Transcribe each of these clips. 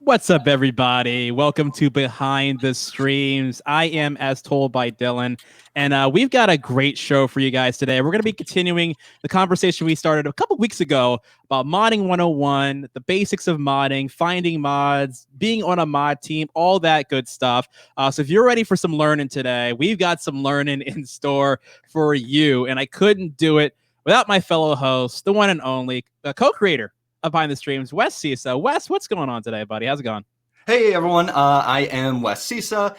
What's up, everybody? Welcome to Behind the Streams. I am As Told by Dylan, and we've got a great show for you guys today. We're going to be continuing the conversation we started a couple weeks ago about modding 101, the basics of modding, finding mods, being on a mod team, all that good stuff. So if you're ready for some learning today, we've got some learning in store for you, and I couldn't do it without my fellow host, the one and only co-creator of Behind the Streams, Wes Cisa. Wes, what's going on today, buddy? How's it going? Hey everyone, I am Wes Cisa.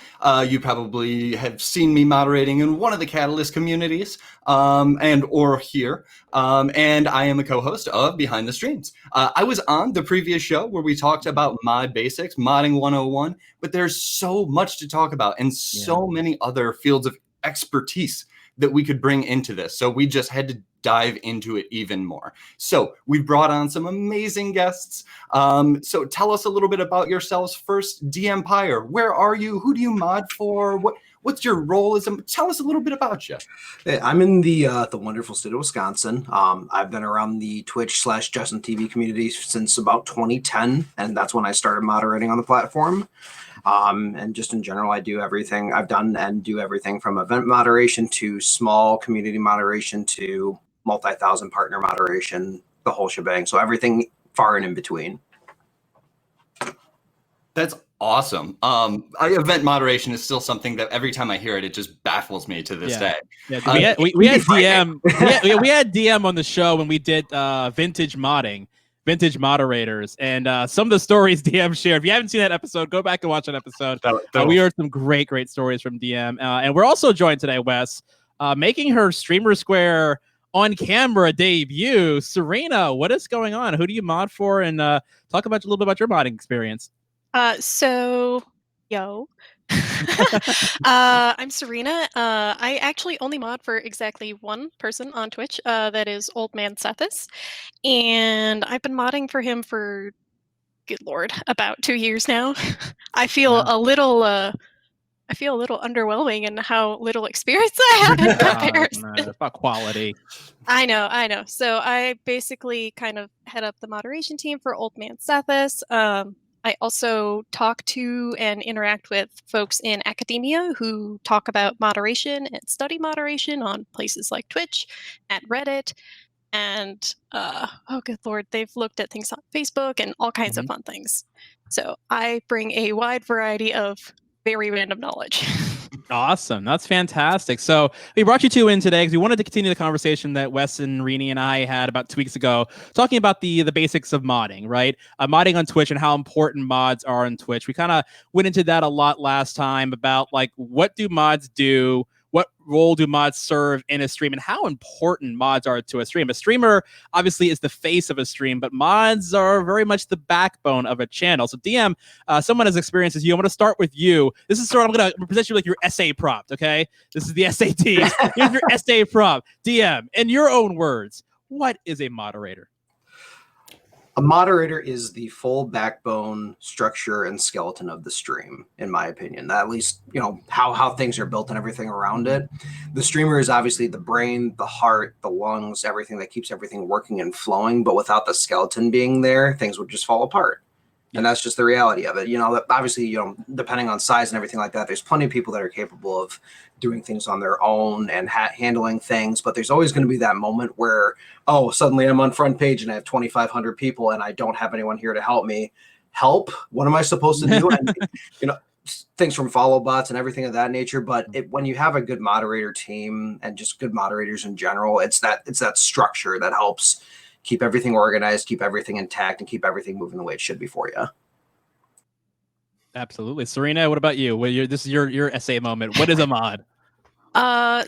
You probably have seen me moderating in one of the Catalyst communities, or here, and I am a co-host of Behind the Streams. I was on the previous show where we talked about mod basics, modding 101, but there's so much to talk about and so many other fields of expertise that we could bring into this. So we just had to dive into it even more. So we've brought on some amazing guests. So tell us a little bit about yourselves first. DMPeyer, where are you? Who do you mod for? What's your role? Tell us a little bit about you. Hey, I'm in the wonderful state of Wisconsin. I've been around the Twitch/Justin TV community since about 2010, and that's when I started moderating on the platform. And just in general, I do everything. I've done and do everything from event moderation to small community moderation to multi-thousand partner moderation, the whole shebang. So everything far and in between. That's awesome. Event moderation is still something that every time I hear it, it just baffles me to this day. Yeah, we had DM. we had DM on the show when we did vintage moderators, and some of the stories DM shared. If you haven't seen that episode, go back and watch that episode. We heard some great stories from DM, and we're also joined today, Wes, making her StreamerSquare on camera debut. Serena, what is going on? Who do you mod for? And talk about a little bit about your modding experience. I'm Serena. I actually only mod for exactly one person on Twitch. That is Old Man Sethis, and I've been modding for him for, good lord, about 2 years now. I feel a little underwhelming in how little experience I have in comparison. It's about quality. I know. So I basically kind of head up the moderation team for Old Man Sethis. I also talk to and interact with folks in academia who talk about moderation and study moderation on places like Twitch, at Reddit, and oh good lord, they've looked at things on Facebook and all kinds of fun things. So I bring a wide variety of very random knowledge. Awesome. That's fantastic. So we brought you two in today because we wanted to continue the conversation that Wes and Rini and I had about 2 weeks ago, talking about the basics of modding, right? Modding on Twitch and how important mods are on Twitch. We kind of went into that a lot last time about like, what do mods do? What role do mods serve in a stream, and how important mods are to a stream? A streamer obviously is the face of a stream, but mods are very much the backbone of a channel. So DM, someone as experienced as you, I'm going to start with you. This is I'm going to present you like your essay prompt, okay? This is the SAT. Here's your essay prompt. DM, in your own words, what is a moderator? A moderator is the full backbone, structure, and skeleton of the stream, in my opinion. At least, how things are built and everything around it. The streamer is obviously the brain, the heart, the lungs, everything that keeps everything working and flowing. But without the skeleton being there, things would just fall apart. And that's just the reality of it. Obviously, depending on size and everything like that, there's plenty of people that are capable of doing things on their own and handling things. But there's always going to be that moment where, suddenly I'm on front page and I have 2,500 people and I don't have anyone here to help me. Help? What am I supposed to do? And, things from follow bots and everything of that nature. But when you have a good moderator team and just good moderators in general, it's that structure that helps keep everything organized, keep everything intact, and keep everything moving the way it should be for you. Absolutely. Serena, what about you? This is your essay moment. What is a mod?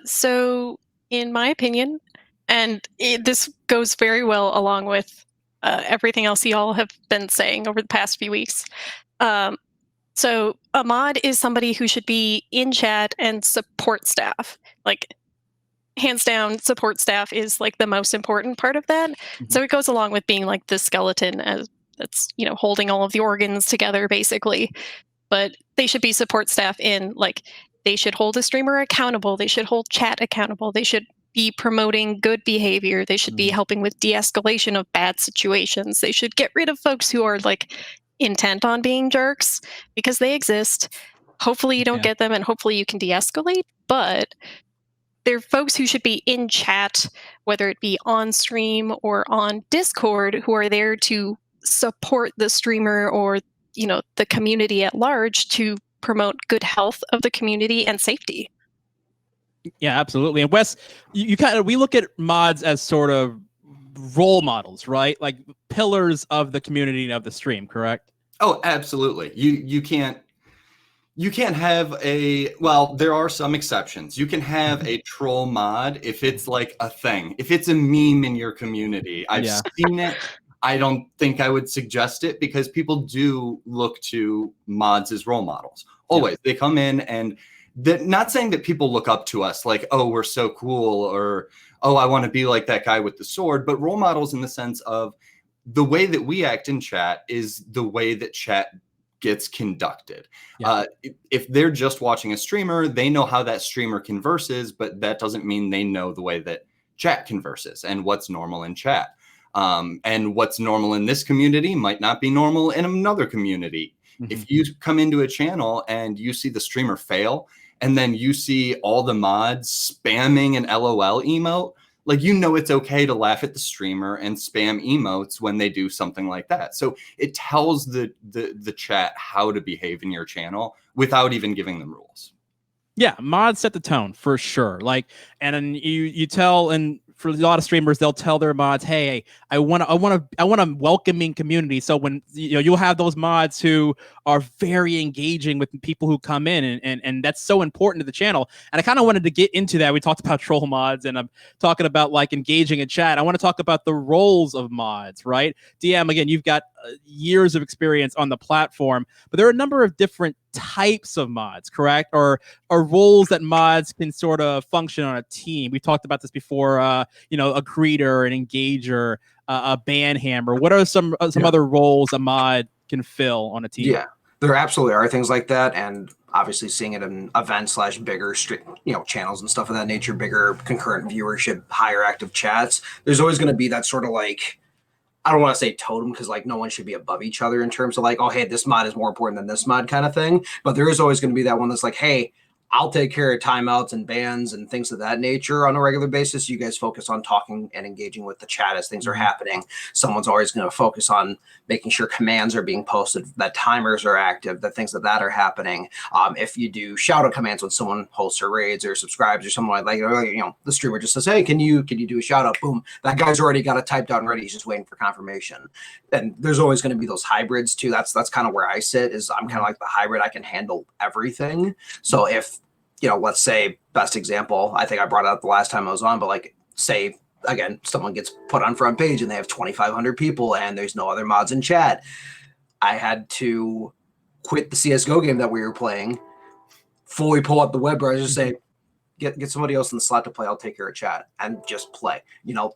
So in my opinion, and this goes very well along with everything else y'all have been saying over the past few weeks. So a mod is somebody who should be in chat and support staff. Like, hands down, support staff is like the most important part of that. So it goes along with being like the skeleton that's holding all of the organs together basically. But they should be support staff in like, they should hold a streamer accountable. They should hold chat accountable. They should be promoting good behavior. They should be helping with de-escalation of bad situations. They should get rid of folks who are like intent on being jerks, because they exist. Hopefully you don't get them, and hopefully you can de-escalate, but they're folks who should be in chat, whether it be on stream or on Discord, who are there to support the streamer or, the community at large, to promote good health of the community and safety. Yeah, absolutely. And Wes, we look at mods as sort of role models, right? Like pillars of the community and of the stream, correct? Oh, absolutely. You can't have there are some exceptions. You can have a troll mod if it's like a thing. If it's a meme in your community. I've seen it. I don't think I would suggest it, because people do look to mods as role models. Always. They come in, and not saying that people look up to us like, oh, we're so cool, or, oh, I want to be like that guy with the sword, but role models in the sense of the way that we act in chat is the way that chat gets conducted. If they're just watching a streamer, they know how that streamer converses, but that doesn't mean they know the way that chat converses and what's normal in chat. And what's normal in this community might not be normal in another community. If you come into a channel and you see the streamer fail, and then you see all the mods spamming an LOL emote, like, it's okay to laugh at the streamer and spam emotes when they do something like that. So it tells the chat how to behave in your channel without even giving them rules. Yeah, mods set the tone for sure. Like, and then you tell, and for a lot of streamers, they'll tell their mods, "Hey, I want a welcoming community." So when you'll have those mods who are very engaging with people who come in, and that's so important to the channel. And I kind of wanted to get into that. We talked about troll mods, and I'm talking about like engaging in chat. I want to talk about the roles of mods, right? DM, again, you've got years of experience on the platform, but there are a number of different types of mods, correct? Or roles that mods can sort of function on a team. We talked about this before. A greeter, an engager, a banhammer. What are some other roles a mod can fill on a team? Yeah, there absolutely are things like that, and obviously seeing it in events / bigger channels and stuff of that nature, bigger concurrent viewership, higher active chats. There's always going to be that sort of like, I don't want to say totem, because like no one should be above each other in terms of like, oh, hey, this mod is more important than this mod kind of thing. But there is always going to be that one that's like, hey, I'll take care of timeouts and bans and things of that nature on a regular basis. You guys focus on talking and engaging with the chat as things are happening. Someone's always going to focus on making sure commands are being posted, that timers are active, that things that are happening. If you do shout out commands when someone hosts or raids or subscribes or someone like, the streamer just says, hey, can you do a shout out? Boom. That guy's already got it typed out and ready. He's just waiting for confirmation. And there's always going to be those hybrids too. That's kind of where I sit, is I'm kind of like the hybrid. I can handle everything. So if, let's say, best example, I think I brought it up the last time I was on, but like, say, again, someone gets put on front page and they have 2,500 people and there's no other mods in chat. I had to quit the CSGO game that we were playing, fully pull up the web browser, just say, get somebody else in the slot to play, I'll take care of chat, and just play.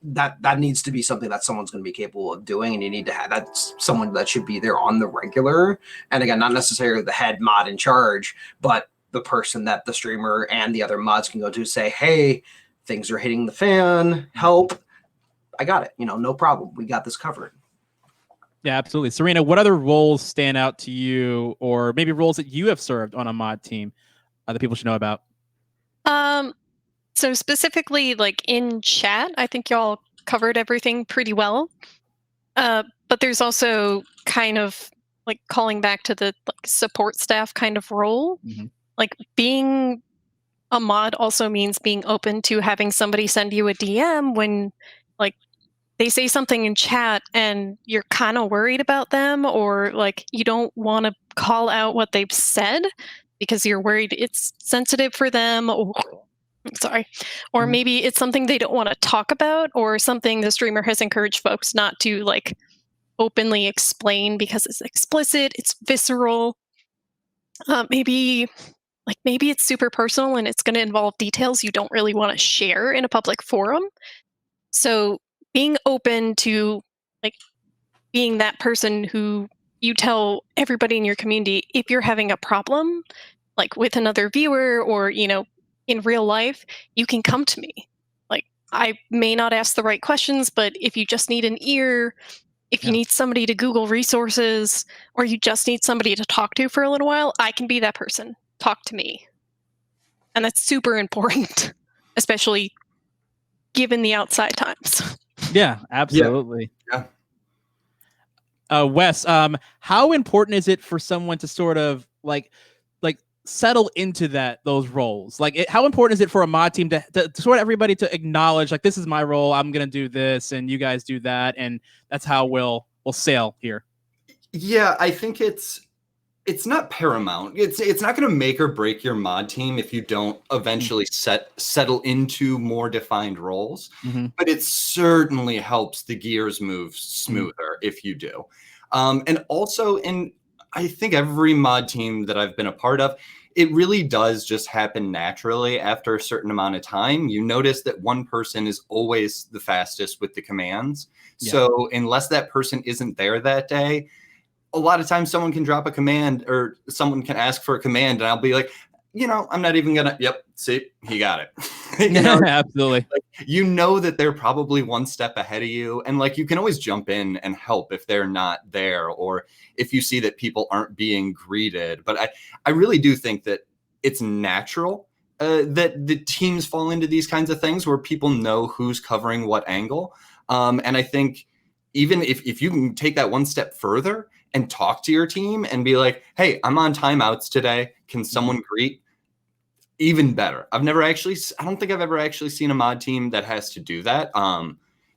That needs to be something that someone's going to be capable of doing, and you need to have, that's someone that should be there on the regular. And again, not necessarily the head mod in charge, but the person that the streamer and the other mods can go to, say, hey, things are hitting the fan, help. I got it. No problem. We got this covered. Yeah, absolutely. Serena, what other roles stand out to you, or maybe roles that you have served on a mod team that people should know about? So specifically, like in chat, I think y'all covered everything pretty well. But there's also kind of like calling back to the support staff kind of role. Like, being a mod also means being open to having somebody send you a DM when like they say something in chat and you're kind of worried about them, or like you don't want to call out what they've said because you're worried it's sensitive for them, or maybe it's something they don't want to talk about, or something the streamer has encouraged folks not to like openly explain because it's explicit, it's visceral. Maybe it's super personal and it's going to involve details you don't really want to share in a public forum. So being open to like being that person who you tell everybody in your community, if you're having a problem, like with another viewer or, in real life, you can come to me. Like, I may not ask the right questions, but if you just need an ear, If you need somebody to Google resources, or you just need somebody to talk to for a little while, I can be that person. Talk to me. And that's super important, especially given the outside times. Yeah, absolutely. Yeah. Wes, how important is it for someone to sort of like settle into those roles? Like, how important is it for a mod team to sort of everybody to acknowledge, like, this is my role, I'm gonna do this, and you guys do that, and that's how we'll sail here? Yeah, I think it's not paramount. It's not going to make or break your mod team if you don't eventually settle into more defined roles. But it certainly helps the gears move smoother if you do. And also, I think every mod team that I've been a part of, it really does just happen naturally after a certain amount of time. You notice that one person is always the fastest with the commands. Yeah. So unless that person isn't there that day, a lot of times someone can drop a command or someone can ask for a command and I'll be like, I'm not even gonna, see, he got it. Absolutely. Like, that they're probably one step ahead of you. And like, you can always jump in and help if they're not there, or if you see that people aren't being greeted. But I really do think that it's natural that the teams fall into these kinds of things where people know who's covering what angle. And I think even if you can take that one step further and talk to your team and be like, hey, I'm on timeouts today. Can someone greet? Even better. I don't think I've ever actually seen a mod team that has to do that.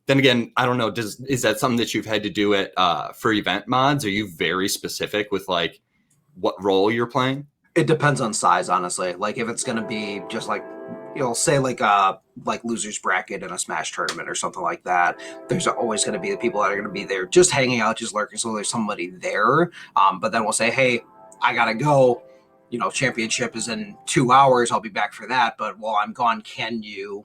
Then again, I don't know. Is that something that you've had to do for event mods? Are you very specific with like what role you're playing? It depends on size, honestly. Like if it's going to be just like, say like losers bracket in a Smash tournament or something like that, there's always going to be the people that are going to be there just hanging out, just lurking. So there's somebody there. But then we'll say, hey, I got to go. Championship is in 2 hours. I'll be back for that. But while I'm gone, can you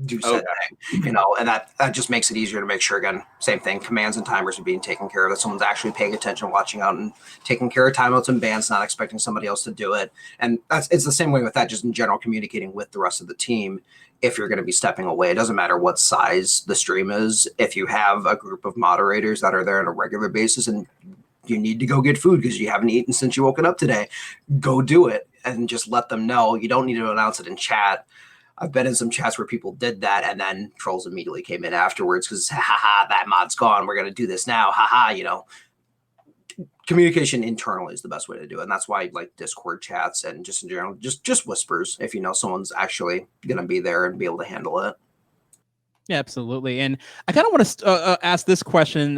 do said thing? And that just makes it easier to make sure, again, same thing, commands and timers are being taken care of, that someone's actually paying attention, watching out, and taking care of timeouts and bans, not expecting somebody else to do it. And it's the same way with that, just in general, communicating with the rest of the team. If you're going to be stepping away, it doesn't matter what size the stream is. If you have a group of moderators that are there on a regular basis and you need to go get food because you haven't eaten since you woken up today, go do it and just let them know. You don't need to announce it in chat. I've been in some chats where people did that and then trolls immediately came in afterwards because, haha, that mod's gone. We're going to do this now. Haha, communication internally is the best way to do it. And that's why like Discord chats and just in general, just whispers if someone's actually going to be there and be able to handle it. Yeah, absolutely. And I kind of want to ask this question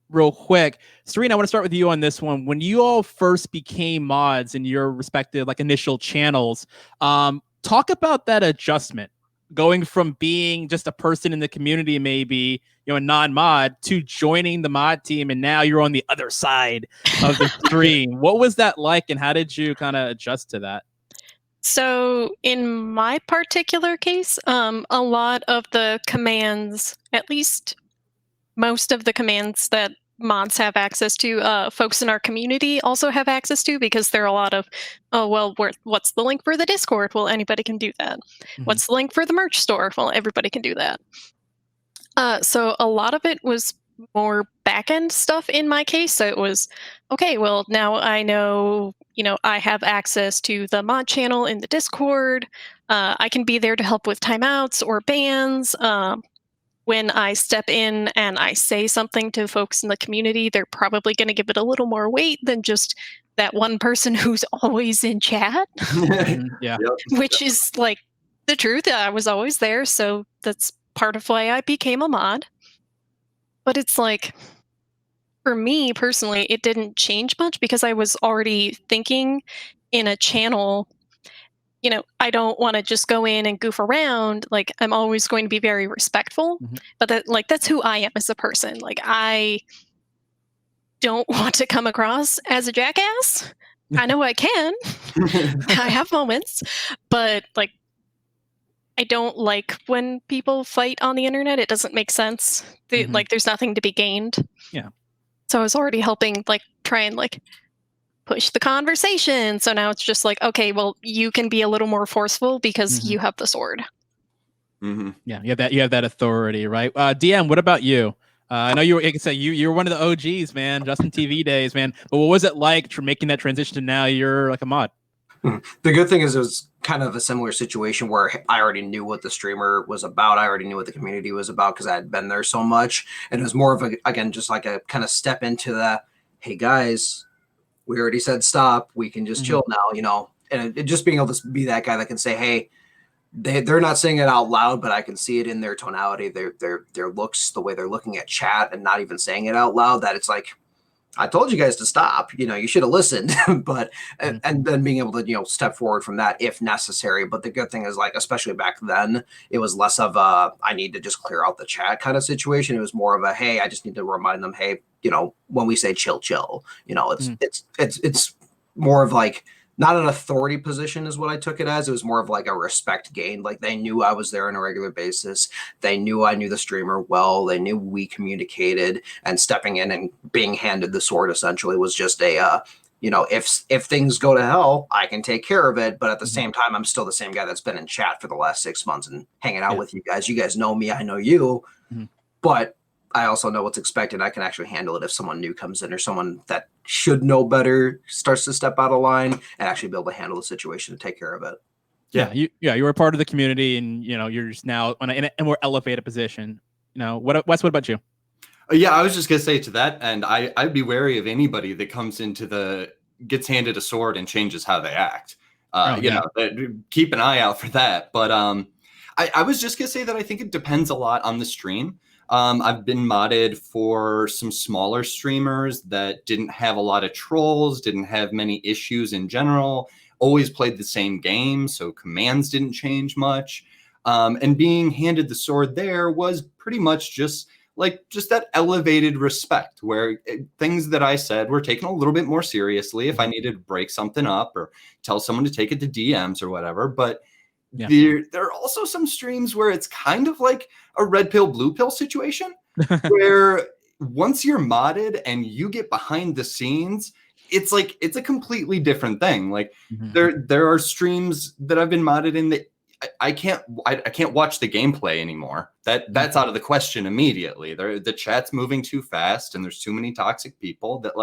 real quick. Serena, I want to start with you on this one. When you all first became mods in your respective initial channels, talk about that adjustment, going from being just a person in the community, maybe, a non-mod, to joining the mod team, and now you're on the other side of the stream. What was that like, and how did you kind of adjust to that? So in my particular case, a lot of the commands, at least most of the commands that mods have access to, folks in our community also have access to, because there are a lot of, what's the link for the Discord? Well, anybody can do that. What's the link for the merch store? Well, everybody can do that. So a lot of it was more back-end stuff in my case. So it was, okay, well, now I know, I have access to the mod channel in the Discord. I can be there to help with timeouts or bans. When I step in and I say something to folks in the community, they're probably going to give it a little more weight than just that one person who's always in chat. Yeah. Which is like the truth. I was always there, so that's part of why I became a mod. But it's like, for me personally, it didn't change much because I was already thinking in a channel, I don't want to just go in and goof around. Like, I'm always going to be very respectful, but that's who I am as a person. Like, I don't want to come across as a jackass. I know I can. I have moments, but like, I don't like when people fight on the internet. It doesn't make sense. There's nothing to be gained. Yeah. So I was already helping, try and push the conversation. So now it's just like, okay, well, you can be a little more forceful because you have the sword. Yeah, you have that authority, right? DM, what about you? I know you were, like I said, you were one of the OGs, man, Justin TV days, man. But what was it like making that transition to now you're like a mod? The good thing is it was kind of a similar situation where I already knew what the streamer was about. I already knew what the community was about because I had been there so much. And it was more of a, again, just like a kind of step into the, hey guys, we already said stop. We can just chill now, you know, and it just being able to be that guy that can say, hey, they're not saying it out loud, but I can see it in their tonality, their looks, the way they're looking at chat and not even saying it out loud, that it's like, I told you guys to stop, you know, you should have listened, but, and then being able to, you know, step forward from that if necessary. But the good thing is, like, especially back then, it was less of a, I need to just clear out the chat kind of situation. It was more of a, hey, I just need to remind them, hey, you know, when we say chill, you know, it's more of like, not an authority position is what I took it as. It was more of like a respect gained. Like they knew I was there on a regular basis. They knew I knew the streamer well. They knew we communicated, and stepping in and being handed the sword essentially was just a, you know, if things go to hell, I can take care of it. But at the same time, I'm still the same guy that's been in chat for the last 6 months and hanging out with you guys. You guys know me. I know you, but I also know what's expected. I can actually handle it if someone new comes in or someone that should know better starts to step out of line, and actually be able to handle the situation and take care of it. You were part of the community, and you know you're just now in a more elevated position. You know, Wes, what about you? Yeah, I was just gonna say to that, and I'd be wary of anybody that comes into gets handed a sword and changes how they act. You know, keep an eye out for that. But I was just gonna say that I think it depends a lot on the stream. I've been modded for some smaller streamers that didn't have a lot of trolls, didn't have many issues in general, always played the same game, so commands didn't change much. And being handed the sword there was pretty much just that elevated respect where things that I said were taken a little bit more seriously if I needed to break something up or tell someone to take it to DMs or whatever. But there are also some streams where it's kind of like a red pill, blue pill situation where once you're modded and you get behind the scenes, it's a completely different thing. Like there are streams that I've been modded in that I can't watch the gameplay anymore. That's out of the question immediately. The chat's moving too fast and there's too many toxic people that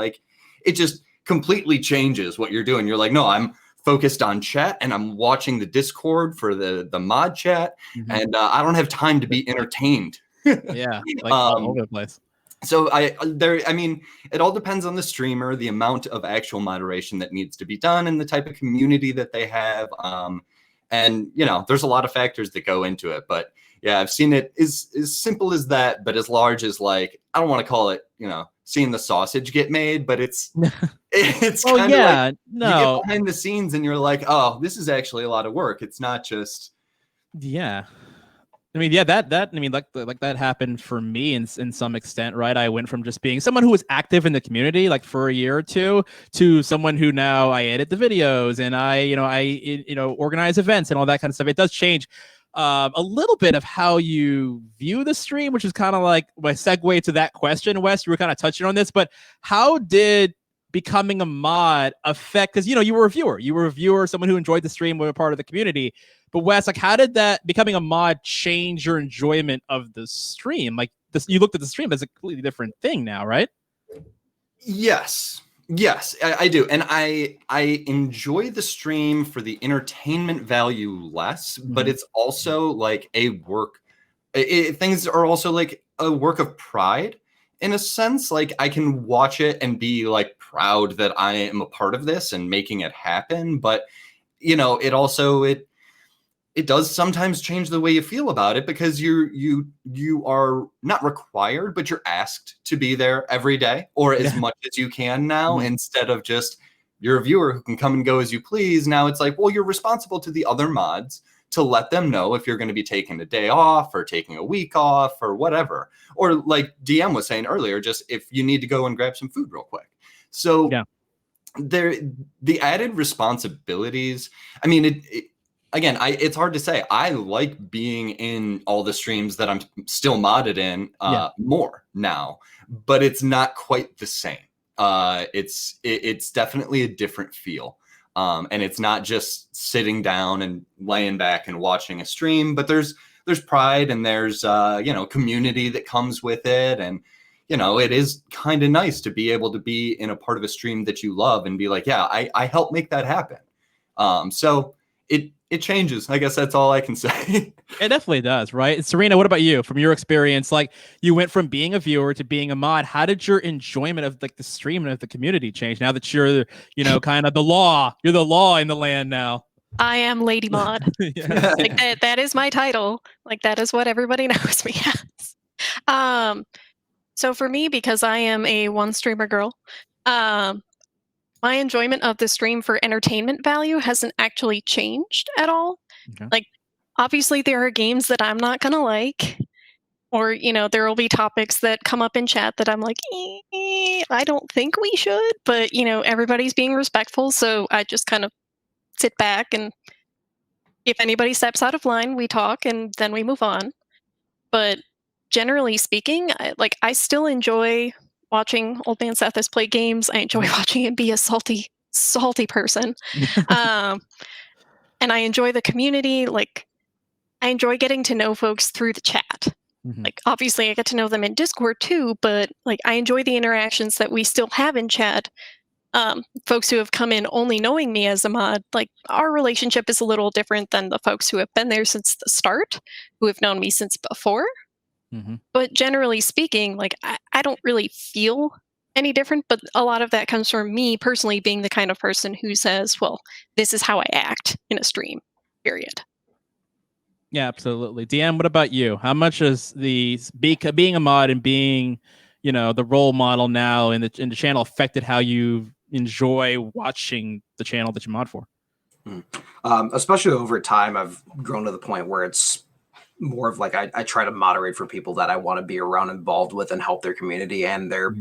it just completely changes what you're doing. You're like, no, I'm focused on chat and I'm watching the Discord for the mod chat, and I don't have time to be entertained. All over the place. So I mean, it all depends on the streamer, the amount of actual moderation that needs to be done, and the type of community that they have. And you know, there's a lot of factors that go into it. But yeah, I've seen it as simple as that, but as large as I don't want to call it, you know, seeing the sausage get made, but it's kind of you get behind the scenes and you're like, oh, this is actually a lot of work. It's not just that happened for me in some extent, right? I went from just being someone who was active in the community like for a year or two to someone who now I edit the videos and I organize events and all that kind of stuff. It does change a little bit of how you view the stream, which is kind of like my segue to that question, Wes. You were kind of touching on this, but how did becoming a mod affect, because you were a viewer, someone who enjoyed the stream, were a part of the community. But Wes, how did that becoming a mod change your enjoyment of the stream? Like this, you looked at the stream as a completely different thing now, right? Yes, I do. And I enjoy the stream for the entertainment value less, but it's also like a work. Things are also like a work of pride in a sense. Like I can watch it and be like proud that I am a part of this and making it happen. But, you know, it does sometimes change the way you feel about it, because you are not required, but you're asked to be there every day or as much as you can now, instead of just you're a viewer who can come and go as you please. Now it's like, well, you're responsible to the other mods to let them know if you're going to be taking a day off or taking a week off or whatever. Or like DM was saying earlier, just if you need to go and grab some food real quick. So the added responsibilities, I mean, again, it's hard to say. I like being in all the streams that I'm still modded in more now, but it's not quite the same. It's definitely a different feel. And it's not just sitting down and laying back and watching a stream, but there's pride and there's community that comes with it. And it is kind of nice to be able to be in a part of a stream that you love and be like, yeah, I helped make that happen. So it changes. I guess that's all I can say. It definitely does, right? And Serena, what about you? From your experience, like you went from being a viewer to being a mod. How did your enjoyment of like the stream and of the community change now that you're, kind of the law? You're the law in the land now. I am Lady Mod. Yeah. Like that is my title. Like that is what everybody knows me as. So for me, because I am a one streamer girl, my enjoyment of the stream for entertainment value hasn't actually changed at all. Okay. Like, obviously, there are games that I'm not going to like, or, there will be topics that come up in chat that I'm like, I don't think we should, but, everybody's being respectful. So I just kind of sit back, and if anybody steps out of line, we talk and then we move on. But generally speaking, I still enjoy watching Old Man Sethis play games. I enjoy watching him be a salty person. And I enjoy the community. Like, I enjoy getting to know folks through the chat. Mhm. Like, obviously I get to know them in Discord too, but like I enjoy the interactions that we still have in chat. Folks who have come in only knowing me as a mod, like our relationship is a little different than the folks who have been there since the start, who have known me since before. Mhm. But generally speaking, like I don't really feel any different, but a lot of that comes from me personally being the kind of person who says, well, this is how I act in a stream, period. Yeah, absolutely. DM, what about you? How much is being a mod and being, the role model now in the channel affected how you enjoy watching the channel that you mod for? Especially over time, I've grown to the point where it's more of like I try to moderate for people that I want to be around, involved with, and help their community and their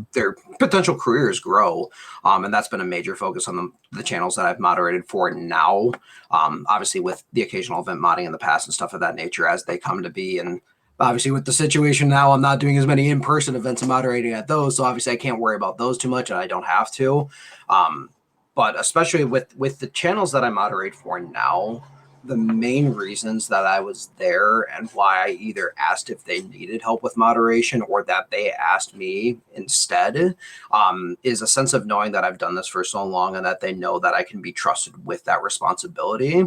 potential careers grow. And that's been a major focus on the channels that I've moderated for now. Obviously, with the occasional event modding in the past and stuff of that nature as they come to be. And obviously, with the situation now, I'm not doing as many in-person events and moderating at those. So obviously, I can't worry about those too much, and I don't have to. But especially with the channels that I moderate for now, the main reasons that I was there and why I either asked if they needed help with moderation or that they asked me instead is a sense of knowing that I've done this for so long and that they know that I can be trusted with that responsibility,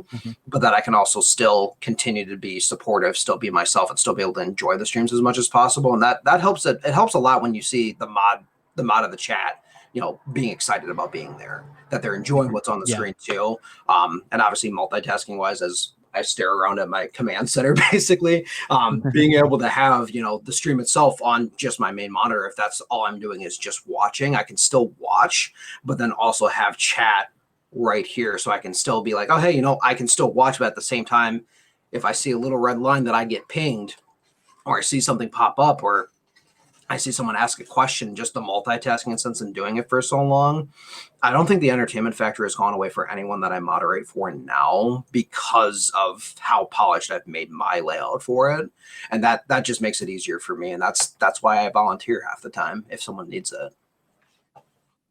but that I can also still continue to be supportive, still be myself, and still be able to enjoy the streams as much as possible. And that helps. It helps a lot when you see the mod of the chat, being excited about being there, that they're enjoying what's on the screen too. And obviously multitasking wise, as I stare around at my command center, basically, being able to have, the stream itself on just my main monitor. If that's all I'm doing is just watching, I can still watch, but then also have chat right here. So I can still be like, oh, hey, I can still watch, but at the same time, if I see a little red line that I get pinged, or I see something pop up, or I see someone ask a question, just the multitasking sense and doing it for so long, I don't think the entertainment factor has gone away for anyone that I moderate for now because of how polished I've made my layout for it. And that just makes it easier for me. And that's why I volunteer half the time if someone needs it.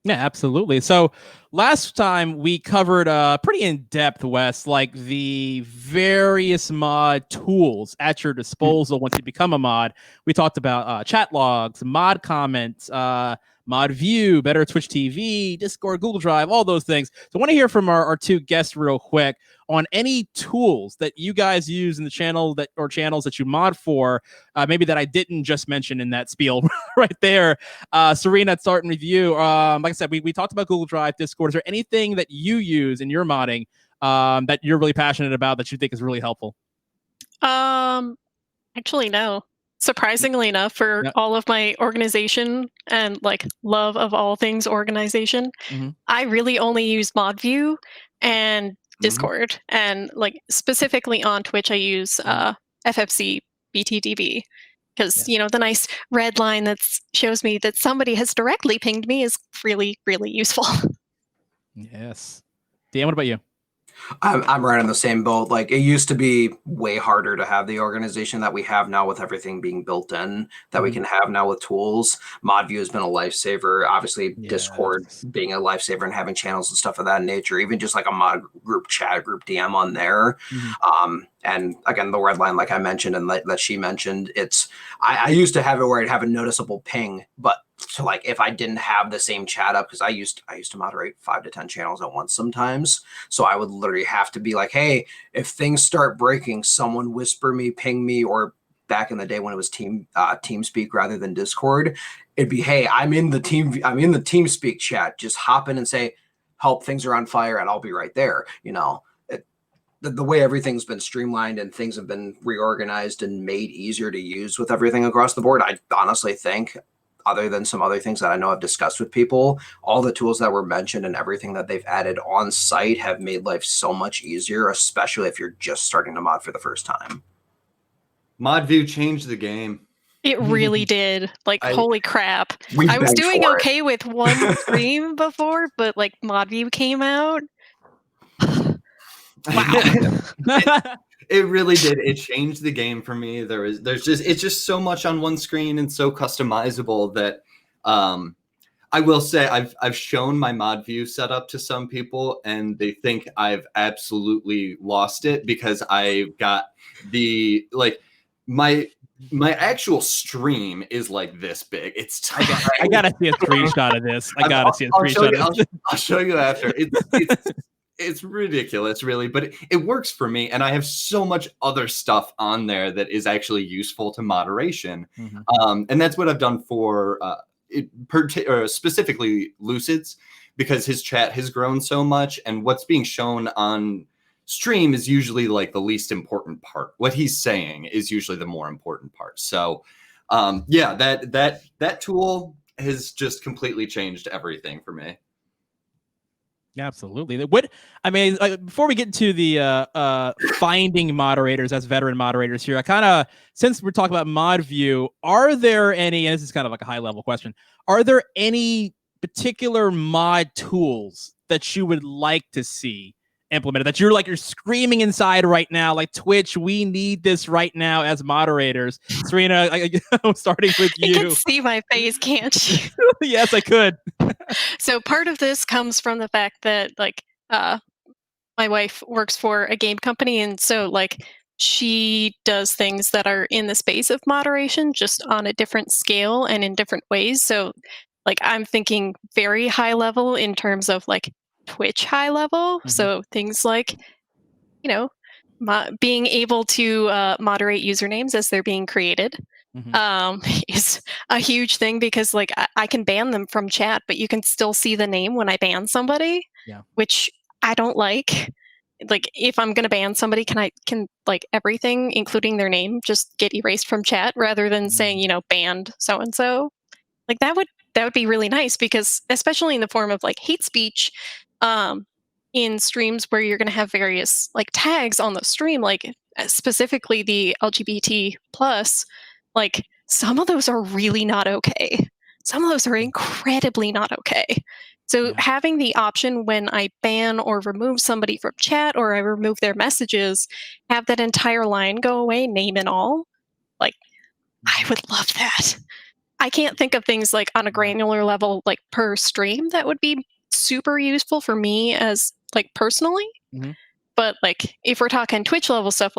Yeah, absolutely. So last time we covered pretty in-depth, Wes, like the various mod tools at your disposal once you become a mod. We talked about chat logs, mod comments, mod view, better Twitch TV, Discord, Google Drive, all those things. So I want to hear from our two guests real quick on any tools that you guys use in the channel or channels that you mod for, maybe that I didn't just mention in that spiel right there. Serena, starting with you. Like I said, we talked about Google Drive, Discord. Is there anything that you use in your modding that you're really passionate about that you think is really helpful? Actually, no. Surprisingly enough, for all of my organization and like love of all things organization, I really only use ModView and Discord, and like specifically on Twitch, I use FFC BTDB because the nice red line that shows me that somebody has directly pinged me is really, really useful. Yes. Dan, what about you? I'm right on the same boat. Like, it used to be way harder to have the organization that we have now with everything being built in that we can have now with tools. ModView has been a lifesaver. Obviously, Discord Yes. being a lifesaver and having channels and stuff of that nature. Even just like a mod group chat, group DM on there. And again, the red line, like I mentioned, and that she mentioned, I used to have it where I'd have a noticeable ping, but so like if I didn't have the same chat up, because I used to moderate 5 to 10 channels at once sometimes. So I would literally have to be like, hey, if things start breaking, someone whisper me, ping me, or back in the day when it was TeamSpeak rather than Discord, it'd be, hey, I'm in the TeamSpeak chat. Just hop in and say, help, things are on fire, and I'll be right there. The way everything's been streamlined and things have been reorganized and made easier to use with everything across the board, I honestly think, other than some other things that I know I've discussed with people, all the tools that were mentioned and everything that they've added on site have made life so much easier, especially if you're just starting to mod for the first time. ModView changed the game. It really did. Like, holy crap. I was doing okay with one stream before, but like ModView came out. Wow. It really did. It changed the game for me. It's just so much on one screen and so customizable that I will say I've shown my ModView setup to some people and they think I've absolutely lost it because I've got my actual stream is like this big. It's tiny. I gotta see a screenshot of this. I'll show you after. It's ridiculous, really, but it works for me, and I have so much other stuff on there that is actually useful to moderation. And that's what I've done for specifically Lucid's, because his chat has grown so much, and what's being shown on stream is usually like the least important part. What he's saying is usually the more important part. So yeah, that tool has just completely changed everything for me. Absolutely. Before we get into the finding moderators as veteran moderators here, since we're talking about ModView, are there any, and this is kind of like a high level question, are there any particular mod tools that you would like to see implemented, that you're screaming inside right now, like, Twitch, we need this right now as moderators? Serena, starting with you. You can see my face, can't you? Yes, I could. So part of this comes from the fact that my wife works for a game company, and so she does things that are in the space of moderation, just on a different scale and in different ways. So I'm thinking very high level in terms of Twitch high level. So things like, being able to moderate usernames as they're being created. Is a huge thing, because I can ban them from chat, but you can still see the name when I ban somebody, which I don't like. If I'm going to ban somebody, can everything, including their name, just get erased from chat rather than saying, banned so-and-so? That would be really nice, because especially in the form of hate speech, in streams where you're going to have various tags on the stream, specifically the LGBT plus, some of those are really not okay. Some of those are incredibly not okay. So having the option when I ban or remove somebody from chat, or I remove their messages, have that entire line go away, name and all, I would love that. I can't think of things on a granular level, per stream, that would be super useful for me as personally. But if we're talking Twitch level stuff,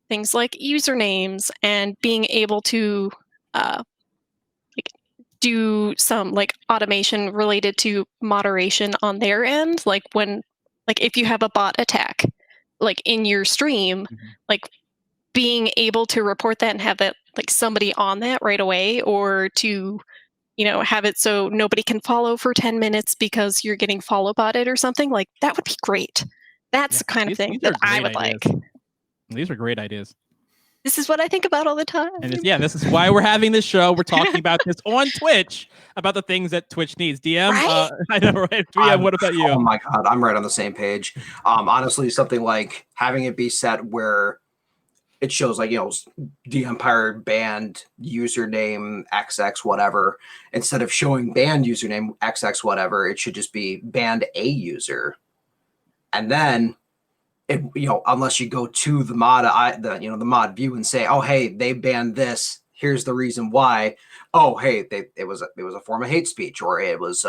things like usernames and being able to do some automation related to moderation on their end, when if you have a bot attack in your stream, being able to report that and have that somebody on that right away, or to have it so nobody can follow for 10 minutes because you're getting follow botted or something, that would be great. That's the kind of thing that I would like. These are great ideas. This is what I think about all the time. And this is why we're having this show. We're talking about this on Twitch, about the things that Twitch needs. DM, right? I know, right? DM, what about you? Oh my God, I'm right on the same page. Honestly, something like having it be set where it shows DMPeyer banned username XX whatever. Instead of showing banned username XX whatever, it should just be banned a user. And then unless you go to the mod, the mod view and say, oh, hey, they banned this. Here's the reason why. Oh, hey, it was a form of hate speech, or it was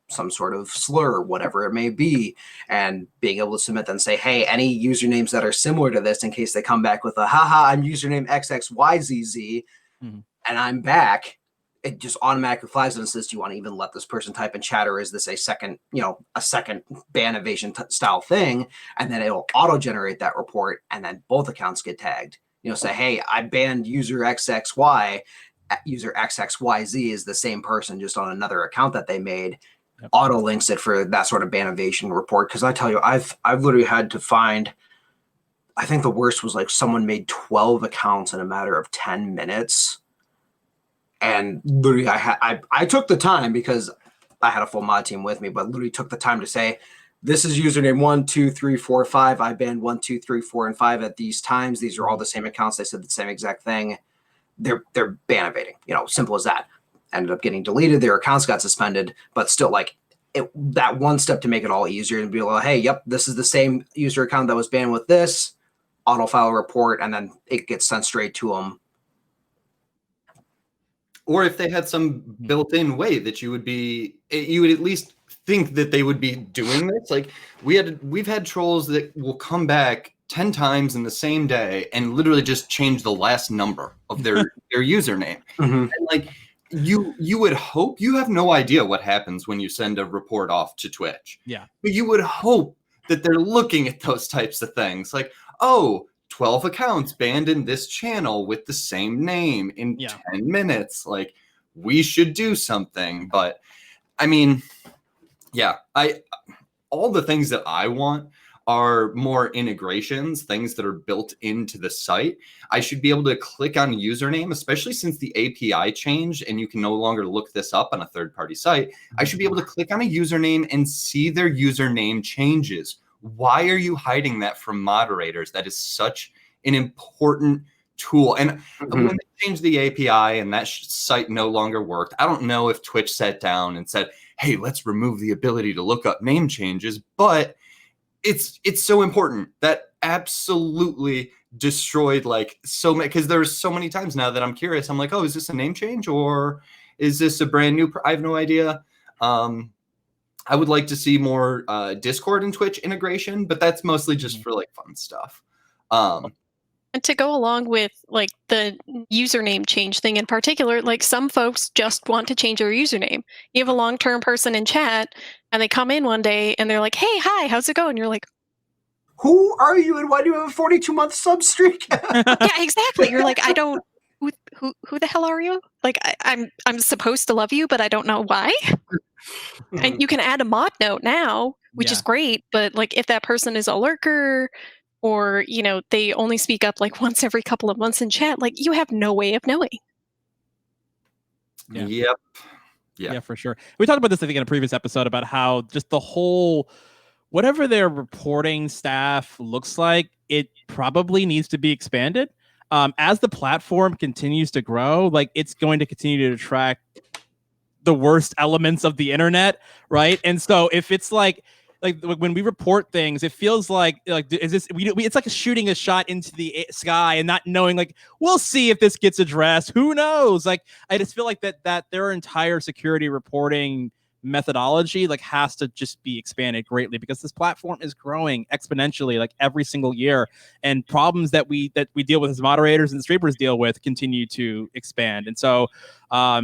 some sort of slur, whatever it may be, and being able to submit and say, hey, any usernames that are similar to this, in case they come back with a haha, I'm username XXYZZ, and I'm back. It just automatically flags and says, do you want to even let this person type in chat, or is this a second ban evasion style thing? And then it'll auto generate that report, and then both accounts get tagged. Say, hey, I banned user XXY. User XXYZ is the same person, just on another account that they made. Yep. Auto links it for that sort of ban evasion report. Because I tell you, I've literally had to find, I think the worst was like someone made 12 accounts in a matter of 10 minutes. And literally I took the time, because I had a full mod team with me, but literally took the time to say, this is username 1, 2, 3, 4, 5. I banned 1, 2, 3, 4, and 5 at these times. These are all the same accounts. They said the same exact thing. They're ban evading, simple as that. Ended up getting deleted. Their accounts got suspended, but still, that one step to make it all easier and be like, hey, yep, this is the same user account that was banned with this. Auto file report, and then it gets sent straight to them. Or if they had some built-in way that you would at least think that they would be doing this. Like we've had trolls that will come back 10 times in the same day and literally just change the last number of their username. And like you would hope, you have no idea what happens when you send a report off to Twitch. Yeah. But you would hope that they're looking at those types of things. Like, oh, 12 accounts banned in this channel with the same name in 10 minutes. Like, we should do something. But I mean, all the things that I want are more integrations, things that are built into the site. I should be able to click on a username, especially since the API changed and you can no longer look this up on a third-party site. I should be able to click on a username and see their username changes. Why are you hiding that from moderators? That is such an important tool. And when they changed the API and that site no longer worked, I don't know if Twitch sat down and said, hey, let's remove the ability to look up name changes, but it's so important. That absolutely destroyed like so many, because there's so many times now that I'm curious. I'm like, oh, is this a name change or is this a brand new? I have no idea. I would like to see more Discord and Twitch integration, but that's mostly just for like fun stuff. And to go along with like the username change thing in particular, like some folks just want to change their username. You have a long-term person in chat and they come in one day and they're like, hey, hi, how's it going? You're like, who are you and why do you have a 42-month sub streak? Yeah, exactly. You're like, I don't, who the hell are you? Like, I'm supposed to love you, but I don't know why. And you can add a mod note now, which is great. But like, if that person is a lurker, or, they only speak up like once every couple of months in chat, like you have no way of knowing. Yeah, for sure. We talked about this, I think, in a previous episode about how just the whole, whatever their reporting staff looks like, it probably needs to be expanded. As the platform continues to grow, like it's going to continue to attract the worst elements of the internet, right? And so if it's like when we report things, it feels like is this it's like shooting a shot into the sky and not knowing, like, we'll see if this gets addressed. Who knows? Like, I just feel like that their entire security reporting methodology like has to just be expanded greatly, because this platform is growing exponentially like every single year, and problems that we deal with as moderators and streamers deal with continue to expand. And so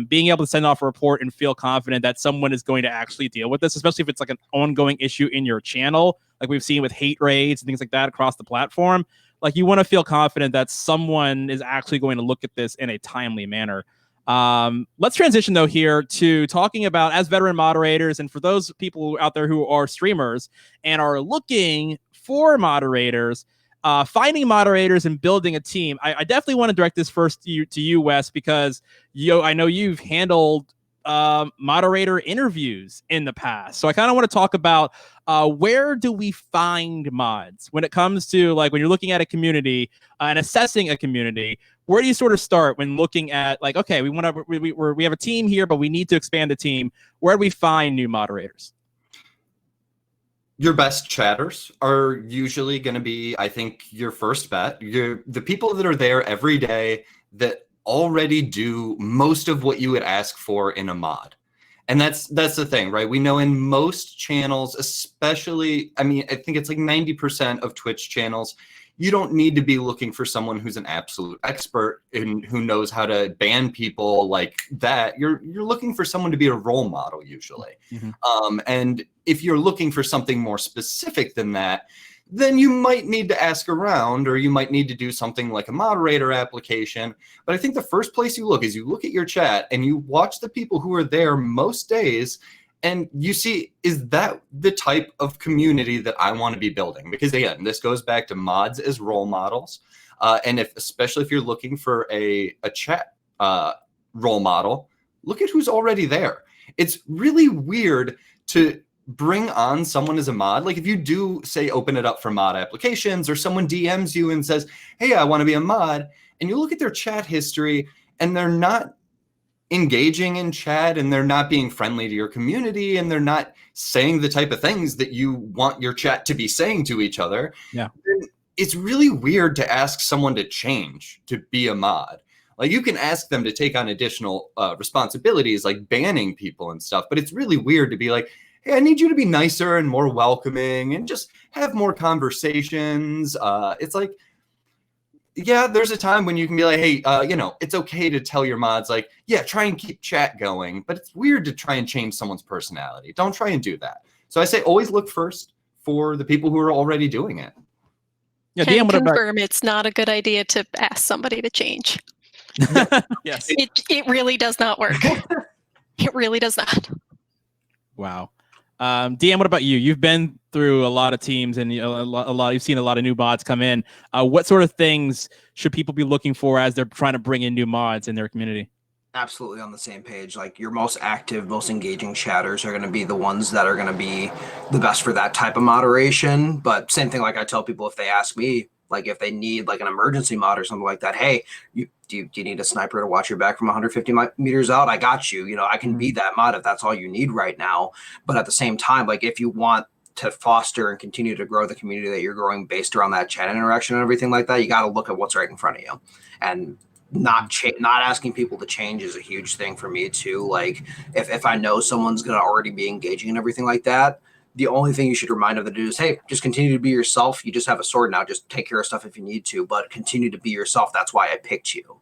being able to send off a report and feel confident that someone is going to actually deal with this, especially if it's like an ongoing issue in your channel, like we've seen with hate raids and things like that across the platform, like you want to feel confident that someone is actually going to look at this in a timely manner. Let's transition though here to talking about, as veteran moderators, and for those people out there who are streamers and are looking for moderators, finding moderators and building a team. I definitely want to direct this first to you, Wes, because I know you've handled moderator interviews in the past. So I kind of want to talk about where do we find mods when it comes to, like, when you're looking at a community and assessing a community. Where do you sort of start when looking at, like, okay, we have a team here, but we need to expand the team? Where do we find new moderators? your best chatters are usually going to be, I think, your first bet. The people that are there every day that already do most of what you would ask for in a mod. And that's the thing, right? We know in most channels, especially, I mean, I think it's like 90% of Twitch channels, you don't need to be looking for someone who's an absolute expert and who knows how to ban people like that. You're looking for someone to be a role model usually. And if you're looking for something more specific than that, then you might need to ask around, or you might need to do something like a moderator application. But I think the first place you look is you look at your chat and you watch the people who are there most days, and you see, is that the type of community that I want to be building? Because again, this goes back to mods as role models. And especially if you're looking for a chat role model, look at who's already there. It's really weird to bring on someone as a mod. Like if you do say open it up for mod applications, or someone DMs you and says, hey, I want to be a mod, and you look at their chat history and they're not engaging in chat, and they're not being friendly to your community, and they're not saying the type of things that you want your chat to be saying to each other, then it's really weird to ask someone to change to be a mod. Like you can ask them to take on additional responsibilities like banning people and stuff, but it's really weird to be like, hey, I need you to be nicer and more welcoming and just have more conversations. It's like, yeah, there's a time when you can be like, hey, it's okay to tell your mods, like, yeah, try and keep chat going, but it's weird to try and change someone's personality. Don't try and do that. So I say always look first for the people who are already doing it. Yeah, Can confirm it's not a good idea to ask somebody to change. Yes. It really does not work. It really does not. Wow. DM, what about you? You've been through a lot of teams, and you've seen a lot of new mods come in. What sort of things should people be looking for as they're trying to bring in new mods in their community? Absolutely on the same page. Like your most active, most engaging chatters are going to be the ones that are going to be the best for that type of moderation. But same thing, like I tell people, if they ask me, like if they need like an emergency mod or something like that, hey, do you need a sniper to watch your back from 150 meters out? I got you. You know, I can be that mod if that's all you need right now. But at the same time, like if you want to foster and continue to grow the community that you're growing based around that chat interaction and everything like that, you got to look at what's right in front of you. And not asking people to change is a huge thing for me too. Like if I know someone's going to already be engaging and everything like that, the only thing you should remind them to do is, hey, just continue to be yourself. You just have a sword now. Just take care of stuff if you need to, but continue to be yourself. That's why I picked you.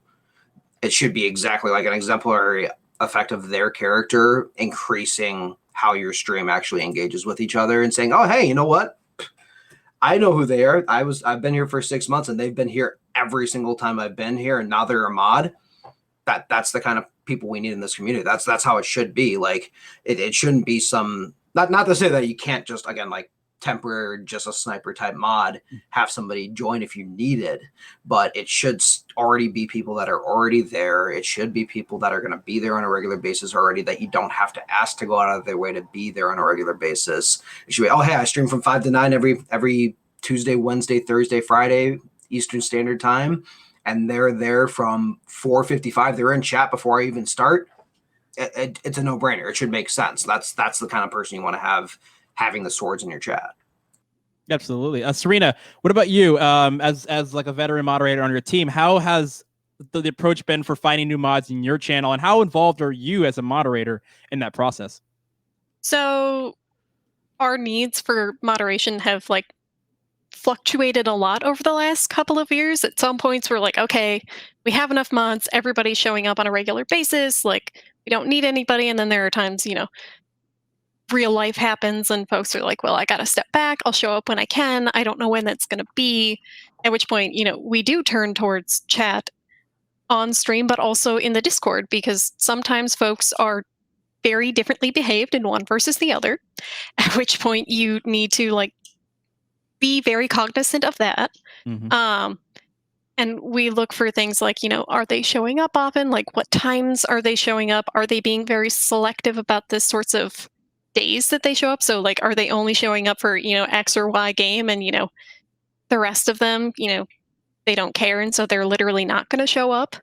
It should be exactly like an exemplary effect of their character, increasing how your stream actually engages with each other and saying, oh, hey, you know what? I know who they are. I've been here for 6 months and they've been here every single time I've been here, and now they're a mod. That's the kind of people we need in this community. That's how it should be. Like it shouldn't be some, not to say that you can't just, again, like temporary, just a sniper type mod, have somebody join if you need it, but it should already be people that are already there. It should be people that are going to be there on a regular basis already, that you don't have to ask to go out of their way to be there on a regular basis. It should be, oh, hey, I stream from 5 to 9 every Tuesday, Wednesday, Thursday, Friday, Eastern Standard Time, and they're there from 4:55. They're in chat before I even start. It's a no-brainer. It should make sense. That's the kind of person you want to have having the swords in your chat. Absolutely. Serena, what about you? As like a veteran moderator on your team, how has the approach been for finding new mods in your channel, and how involved are you as a moderator in that process? So our needs for moderation have like fluctuated a lot over the last couple of years. At some points we're like, okay, we have enough mods, everybody's showing up on a regular basis, like we don't need anybody. And then there are times, real life happens and folks are like, well, I gotta step back, I'll show up when I can, I don't know when that's gonna be. At which point, we do turn towards chat on stream, but also in the Discord, because sometimes folks are very differently behaved in one versus the other, at which point you need to like be very cognizant of that. And we look for things like, are they showing up often? Like what times are they showing up? Are they being very selective about the sorts of days that they show up? So like, are they only showing up for, X or Y game, and, the rest of them, they don't care, and so they're literally not going to show up?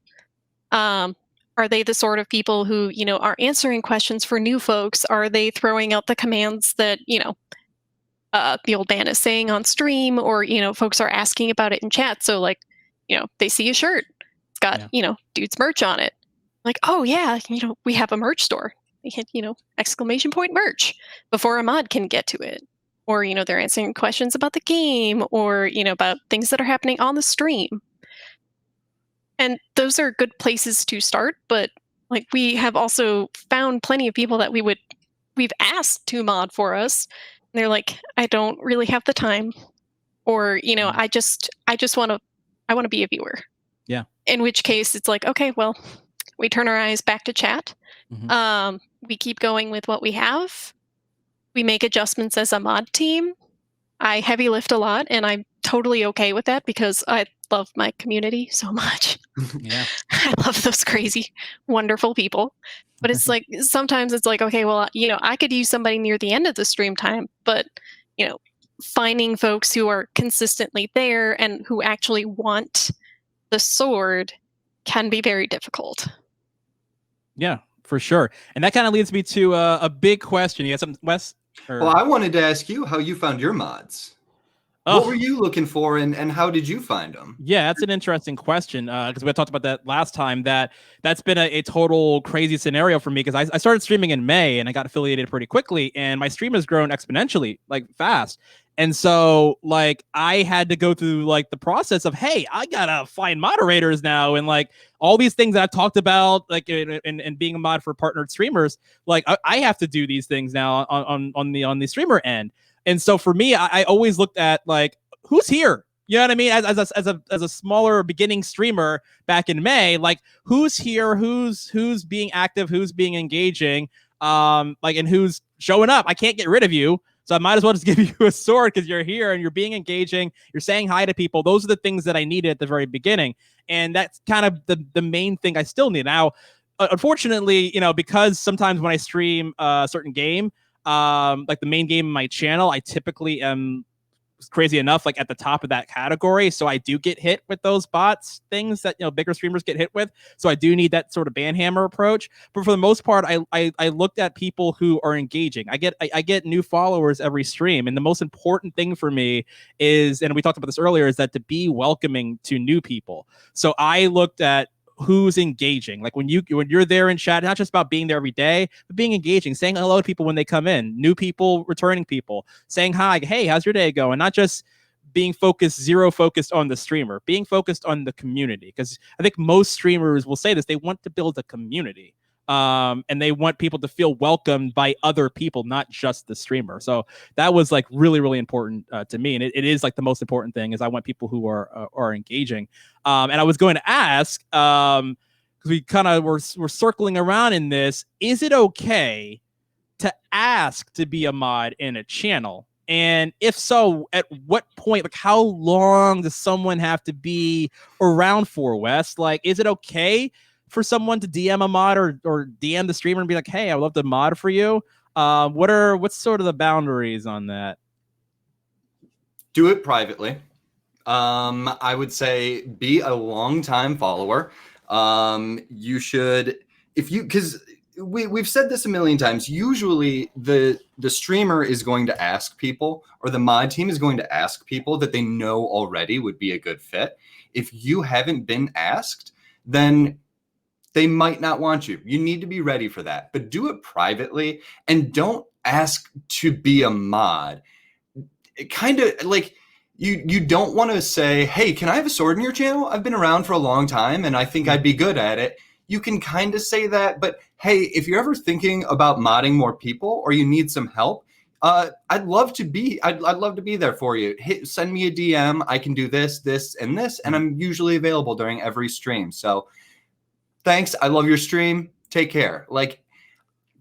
Are they the sort of people who, are answering questions for new folks? Are they throwing out the commands that, the old man is saying on stream, or folks are asking about it in chat. So like, they see a shirt, it's got dude's merch on it, like, oh yeah, we have a merch store. They hit exclamation point merch before a mod can get to it, or they're answering questions about the game, or about things that are happening on the stream. And those are good places to start, but like, we have also found plenty of people that we've asked to mod for us, and they're like, I don't really have the time, or I just want to be a viewer. Yeah. In which case it's like, okay, well, we turn our eyes back to chat. Mhm. We keep going with what we have. We make adjustments as a mod team. I heavy lift a lot, and I'm totally okay with that because I love my community so much. Yeah. I love those crazy, wonderful people. But it's like, sometimes it's like, okay, well, I could use somebody near the end of the stream time, but, finding folks who are consistently there and who actually want the sword can be very difficult. Yeah, for sure. And that kind of leads me to a big question. You got something, Wes? Well, I wanted to ask you how you found your mods. What were you looking for, and how did you find them? Yeah, that's an interesting question, because we talked about that last time. That's been a total crazy scenario for me, because I started streaming in May, and I got affiliated pretty quickly, and my stream has grown exponentially, like, fast. And so, like, I had to go through, like, the process of, hey, I gotta find moderators now, and, like, all these things that I've talked about, like, in being a mod for partnered streamers, like, I have to do these things now on the streamer end. And so for me, I always looked at, like, who's here? You know what I mean? As a smaller beginning streamer back in May, like, who's here? Who's being active? Who's being engaging? Like, and who's showing up? I can't get rid of you, so I might as well just give you a sword because you're here and you're being engaging. You're saying hi to people. Those are the things that I needed at the very beginning, and that's kind of the main thing I still need now. Unfortunately, because sometimes when I stream a certain game, like the main game in my channel, I typically am, crazy enough, like, at the top of that category. So I do get hit with those bots things that bigger streamers get hit with. So I do need that sort of banhammer approach. But for the most part, I looked at people who are engaging. I get new followers every stream, and the most important thing for me is, and we talked about this earlier, is that to be welcoming to new people. So I looked at who's engaging. Like, when you're there in chat, not just about being there every day, but being engaging, saying hello to people when they come in, new people, returning people, saying hi, hey, how's your day going? Not just being zero focused on the streamer, being focused on the community. Because I think most streamers will say this, they want to build a community. And they want people to feel welcomed by other people, not just the streamer. So that was, like, really, really important to me. And it is, like, the most important thing is I want people who are engaging. And I was going to ask, because we kind of were circling around in this, is it okay to ask to be a mod in a channel? And if so, at what point, like, how long does someone have to be around for, Wes? Like, is it okay for someone to DM a mod or DM the streamer and be like, hey, I would love to mod for you? What's sort of the boundaries on that? Do it privately. I would say be a long-time follower. You should, because we've said this a million times, usually the streamer is going to ask people, or the mod team is going to ask people that they know already would be a good fit. If you haven't been asked, then they might not want you. You need to be ready for that, but do it privately, and don't ask to be a mod. It kind of like, you don't want to say, hey, can I have a sword in your channel? I've been around for a long time and I think I'd be good at it. You can kind of say that, but hey, if you're ever thinking about modding more people, or you need some help, I'd love to be there for you. Send me a DM. I can do this, and this, and I'm usually available during every stream. So thanks. I love your stream. Take care. Like,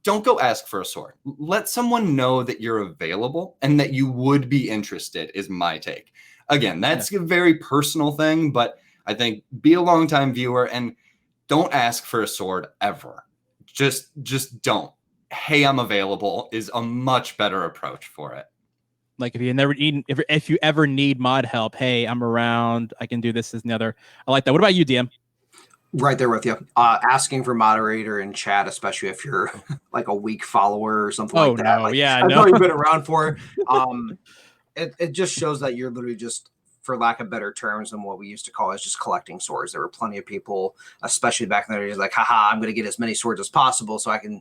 don't go ask for a sword. Let someone know that you're available and that you would be interested, is my take. Again, that's a very personal thing, but I think be a longtime viewer and don't ask for a sword ever. Just don't. Hey, I'm available is a much better approach for it. Like, if you ever need mod help, hey, I'm around. I can do this, and the other. I like that. What about you, DM? Right there with you. Asking for moderator in chat, especially if you're like a weak follower or something like that. No, like, yeah, I know you've been around for. it just shows that you're literally just, for lack of better terms than what we used to call as just collecting swords. There were plenty of people, especially back in the days, like, haha, I'm going to get as many swords as possible so I can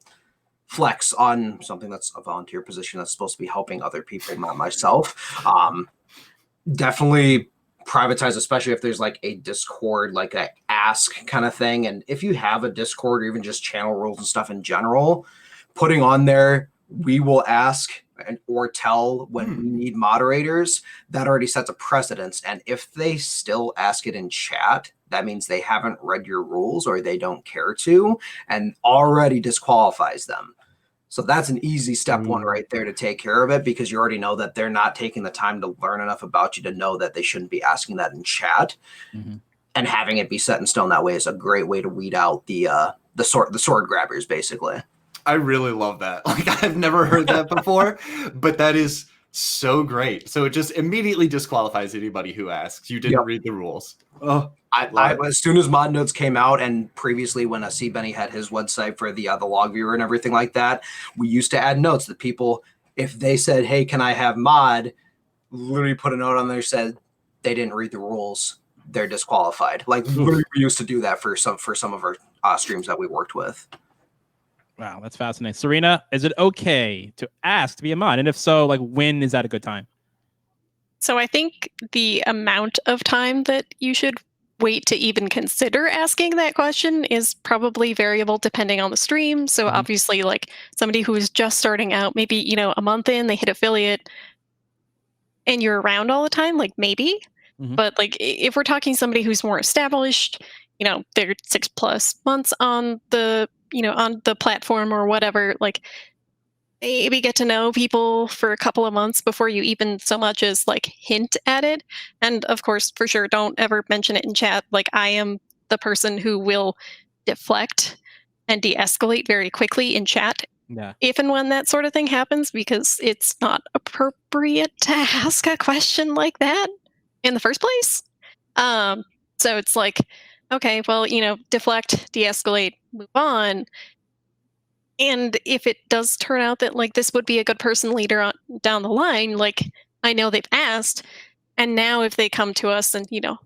flex on something that's a volunteer position that's supposed to be helping other people, not myself. Definitely privatize, especially if there's like a Discord, like a ask kind of thing. And if you have a Discord or even just channel rules and stuff in general, putting on there, we will ask or tell when we need moderators, that already sets a precedence. And if they still ask it in chat, that means they haven't read your rules or they don't care to, and already disqualifies them. So that's an easy step one right there to take care of it, because you already know that they're not taking the time to learn enough about you to know that they shouldn't be asking that in chat. And having it be set in stone that way is a great way to weed out the sword grabbers, basically. I really love that. Like, I've never heard that before, but that is so great. So it just immediately disqualifies anybody who asks. You didn't read the rules. Oh, as soon as mod notes came out, and previously when C. Benny had his website for the log viewer and everything like that, we used to add notes that people, if they said, hey, can I have mod, literally put a note on there said they didn't read the rules, they're disqualified. Like, literally, we used to do that for some of our streams that we worked with. Wow, that's fascinating. Serena, is it okay to ask to be a mod? And if so, like, when is that a good time? So I think the amount of time that you should wait to even consider asking that question is probably variable depending on the stream. So obviously, like, somebody who is just starting out, maybe, you know, a month in, they hit affiliate and you're around all the time, like, maybe. But like, if we're talking somebody who's more established, you know, they're 6+ months on the, you know, on the platform or whatever, like, maybe get to know people for a couple of months before you even so much as like hint at it. And of course, for sure, don't ever mention it in chat. Like, I am the person who will deflect and de-escalate very quickly in chat if and when that sort of thing happens, because it's not appropriate to ask a question like that in the first place. So it's like, okay, well, you know, deflect, de-escalate, move on. And if it does turn out that like this would be a good person later on down the line, like, I know they've asked, and now if they come to us and, you know,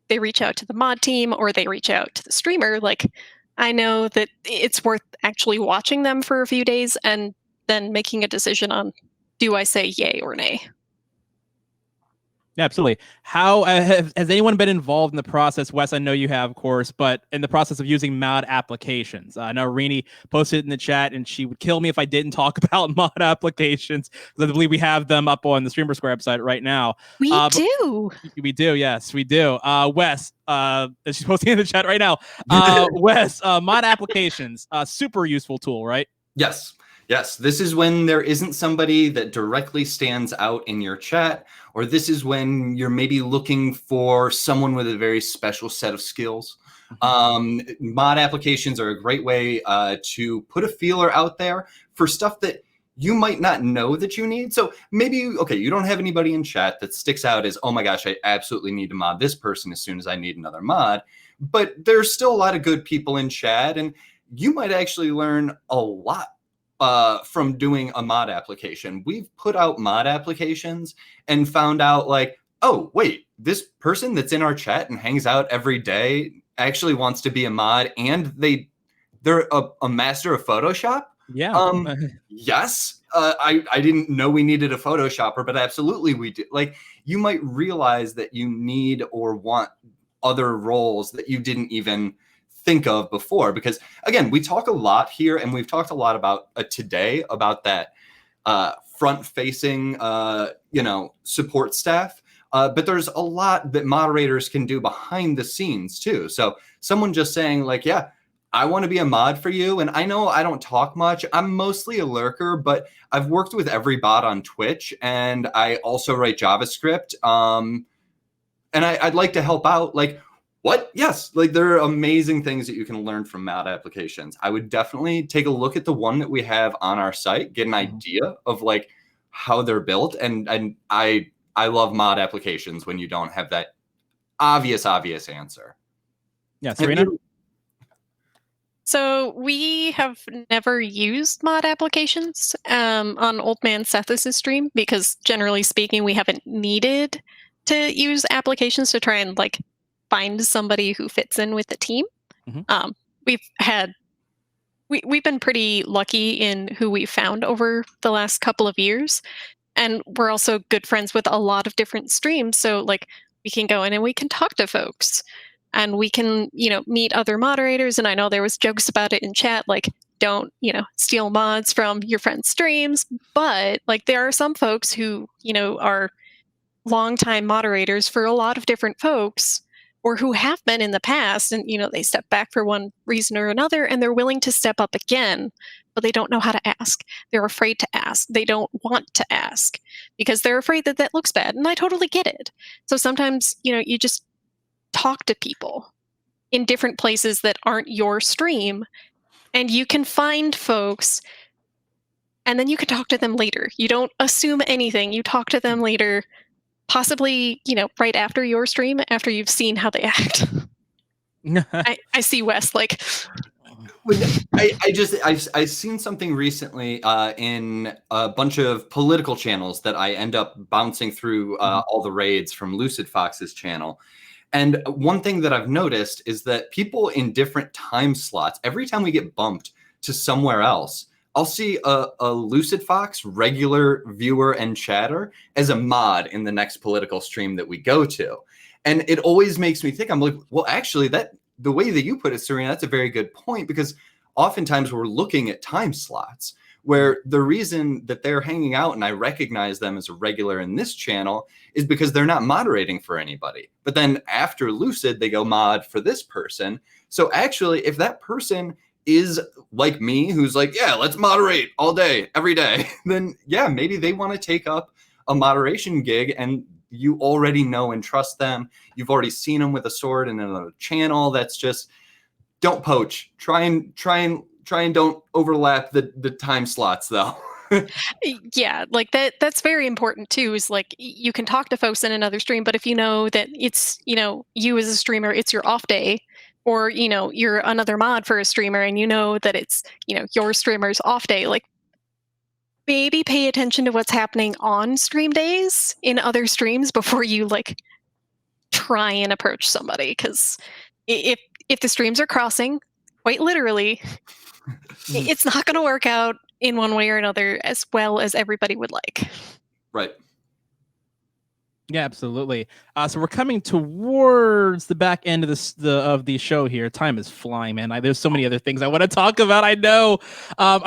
they reach out to the mod team or they reach out to the streamer, like, I know that it's worth actually watching them for a few days and then making a decision on, do I say yay or nay? Yeah, absolutely. How has anyone been involved in the process? Wes, I know you have, of course, but in the process of using mod applications. I know Rini posted in the chat, and she would kill me if I didn't talk about mod applications, because I believe we have them up on the StreamerSquare website right now. We do. We do. Yes, we do. Wes, she's posting in the chat right now. Wes, mod applications, super useful tool, right? Yes. Yes, this is when there isn't somebody that directly stands out in your chat, or this is when you're maybe looking for someone with a very special set of skills. Mod applications are a great way to put a feeler out there for stuff that you might not know that you need. So maybe, okay, you don't have anybody in chat that sticks out as, oh my gosh, I absolutely need to mod this person as soon as I need another mod. But there's still a lot of good people in chat, and you might actually learn a lot from doing a mod application. We've put out mod applications and found out, like, oh, wait, this person that's in our chat and hangs out every day actually wants to be a mod, and they're a master of Photoshop. Yeah. Yes. I didn't know we needed a Photoshopper, but absolutely we do. Like, you might realize that you need or want other roles that you didn't even think of before, because again, we talk a lot here, and we've talked a lot about today about that front-facing support staff, but there's a lot that moderators can do behind the scenes too. So someone just saying, like, yeah, I want to be a mod for you, and I know I don't talk much, I'm mostly a lurker, but I've worked with every bot on Twitch, and I also write JavaScript, and I'd like to help out. Like, what? Yes. Like, there are amazing things that you can learn from mod applications. I would definitely take a look at the one that we have on our site, get an idea of like how they're built. And I love mod applications when you don't have that obvious answer. Yeah, Serena? So we have never used mod applications on Old Man Seth's stream because generally speaking, we haven't needed to use applications to try and like find somebody who fits in with the team. Mhm. We've had we've been pretty lucky in who we found over the last couple of years, and we're also good friends with a lot of different streams. So like we can go in and we can talk to folks, and we can meet other moderators. And I know there was jokes about it in chat, like don't steal mods from your friends' streams, but like there are some folks who are longtime moderators for a lot of different folks or who have been in the past and they step back for one reason or another and they're willing to step up again, but they don't know how to ask. They're afraid to ask. They don't want to ask because they're afraid that that looks bad, and I totally get it. So sometimes you just talk to people in different places that aren't your stream, and you can find folks and then you can talk to them later. You don't assume anything. You talk to them later, possibly, right after your stream, after you've seen how they act. I see Wes like. I've seen something recently in a bunch of political channels that I end up bouncing through all the raids from Lucid Fox's channel. And one thing that I've noticed is that people in different time slots, every time we get bumped to somewhere else, I'll see a Lucid Fox regular viewer and chatter as a mod in the next political stream that we go to. And it always makes me think, I'm like, well, actually, the way that you put it, Serena, that's a very good point, because oftentimes we're looking at time slots where the reason that they're hanging out and I recognize them as a regular in this channel is because they're not moderating for anybody. But then after Lucid, they go mod for this person. So actually, if that person is like me, who's like, yeah, let's moderate all day, every day, then yeah, maybe they want to take up a moderation gig, and you already know and trust them. You've already seen them with a sword in another channel. That's just, don't poach. Try and don't overlap the time slots though. Yeah, like that's very important too, is like you can talk to folks in another stream, but if you know that it's you as a streamer, it's your off day, or you're another mod for a streamer and you know that it's your streamer's off day, like maybe pay attention to what's happening on stream days in other streams before you like try and approach somebody, because if the streams are crossing, quite literally, it's not going to work out in one way or another as well as everybody would like. Right. Yeah, absolutely. So we're coming towards the back end of the show here. Time is flying, man. There's so many other things I want to talk about. I know.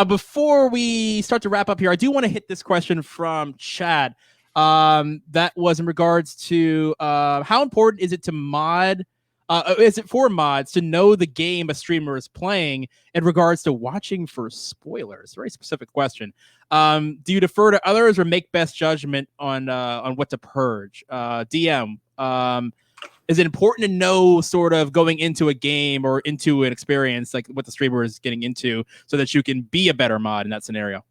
Before we start to wrap up here, I do want to hit this question from Chad. That was in regards to how important is it to mod? Is it for mods to know the game a streamer is playing in regards to watching for spoilers? Very specific question. Do you defer to others or make best judgment on what to purge? DM, is it important to know sort of going into a game or into an experience like what the streamer is getting into so that you can be a better mod in that scenario?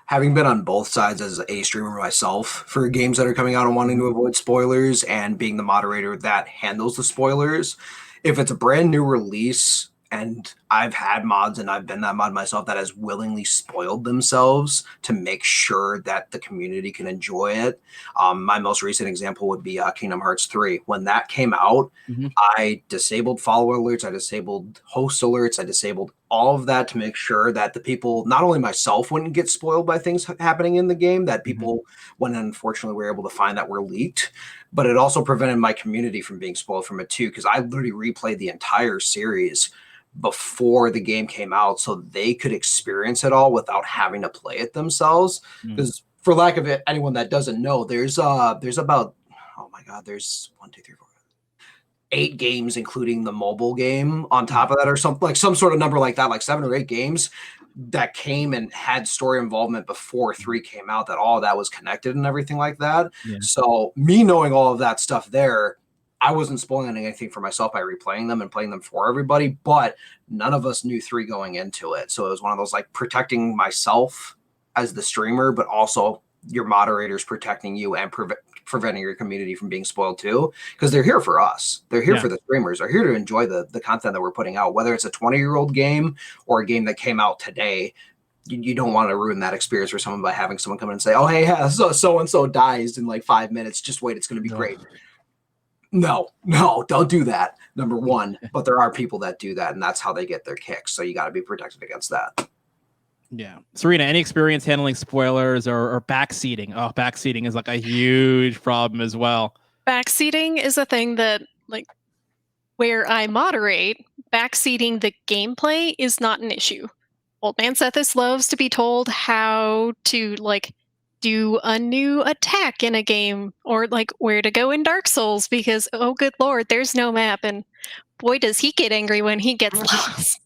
Having been on both sides as a streamer myself for games that are coming out and wanting to avoid spoilers, and being the moderator that handles the spoilers, if it's a brand new release, and I've had mods and I've been that mod myself that has willingly spoiled themselves to make sure that the community can enjoy it. My most recent example would be Kingdom Hearts 3. When that came out, I disabled follower alerts, I disabled host alerts, I disabled all of that to make sure that the people, not only myself, wouldn't get spoiled by things happening in the game that people, when unfortunately were able to find that were leaked, but it also prevented my community from being spoiled from it too, because I literally replayed the entire series before the game came out so they could experience it all without having to play it themselves. Because for lack of it, anyone that doesn't know, there's about, oh my god, there's 1, 2, 3, 4, 8 games, including the mobile game on top of that, or something like some sort of number like that, like 7 or 8 games that came and had story involvement before 3 came out, that all of that was connected and everything like that. So me knowing all of that stuff there, I wasn't spoiling anything for myself by replaying them and playing them for everybody, but none of us knew 3 going into it. So it was one of those like protecting myself as the streamer, but also your moderators protecting you and preventing your community from being spoiled too, because they're here for us. They're here for the streamers. They're here to enjoy the content that we're putting out, whether it's a 20-year-old game or a game that came out today. You don't want to ruin that experience for someone by having someone come in and say, oh, hey, yeah, so-and-so dies in like 5 minutes. Just wait, it's going to be great. No, don't do that, number one. But there are people that do that, and that's how they get their kicks. So you got to be protected against that. Yeah. Serena, any experience handling spoilers or backseating? Oh, backseating is like a huge problem as well. Backseating is a thing that, like, where I moderate, backseating the gameplay is not an issue. Old Man Sethis loves to be told how to, like, do a new attack in a game, or like where to go in Dark Souls, because oh good lord, there's no map, and boy does he get angry when he gets lost.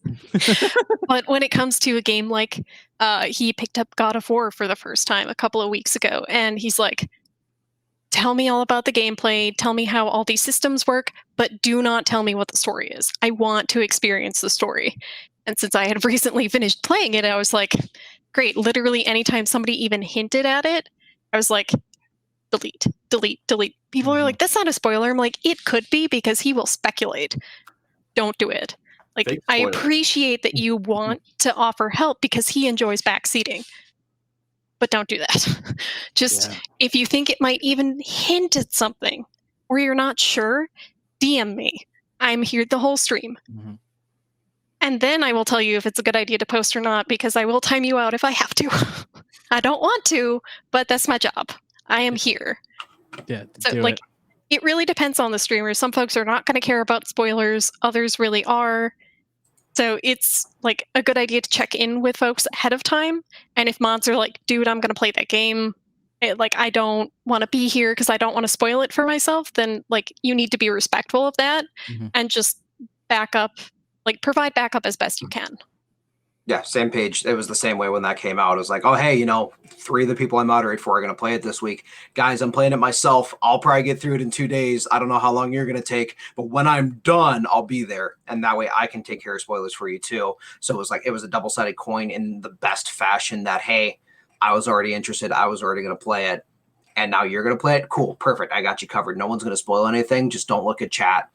But when it comes to a game like he picked up God of War for the first time a couple of weeks ago, and he's like, tell me all about the gameplay, tell me how all these systems work, but do not tell me what the story is. I want to experience the story. And since I had recently finished playing it, I was like, great, literally anytime somebody even hinted at it, I was like, delete. People are like, that's not a spoiler. I'm like, it could be, because he will speculate. Don't do it. Like, I appreciate that you want to offer help because he enjoys backseating, but don't do that. Just, if you think it might even hint at something or you're not sure, DM me. I'm here the whole stream. And then I will tell you if it's a good idea to post or not, because I will time you out if I have to. I don't want to, but that's my job. I am here. Yeah. So, like, it really depends on the streamer. Some folks are not going to care about spoilers. Others really are. So it's, like, a good idea to check in with folks ahead of time. And if mods are like, dude, I'm going to play that game, like, I don't want to be here because I don't want to spoil it for myself, then, like, you need to be respectful of that and just back up. Like, provide backup as best you can. Yeah, same page. It was the same way when that came out. It was like, oh, hey, 3 of the people I moderate for are going to play it this week. Guys, I'm playing it myself. I'll probably get through it in 2 days. I don't know how long you're going to take, but when I'm done, I'll be there. And that way I can take care of spoilers for you too. So it was a double-sided coin in the best fashion that, hey, I was already interested. I was already going to play it. And now you're going to play it? Cool. Perfect. I got you covered. No one's going to spoil anything. Just don't look at chat.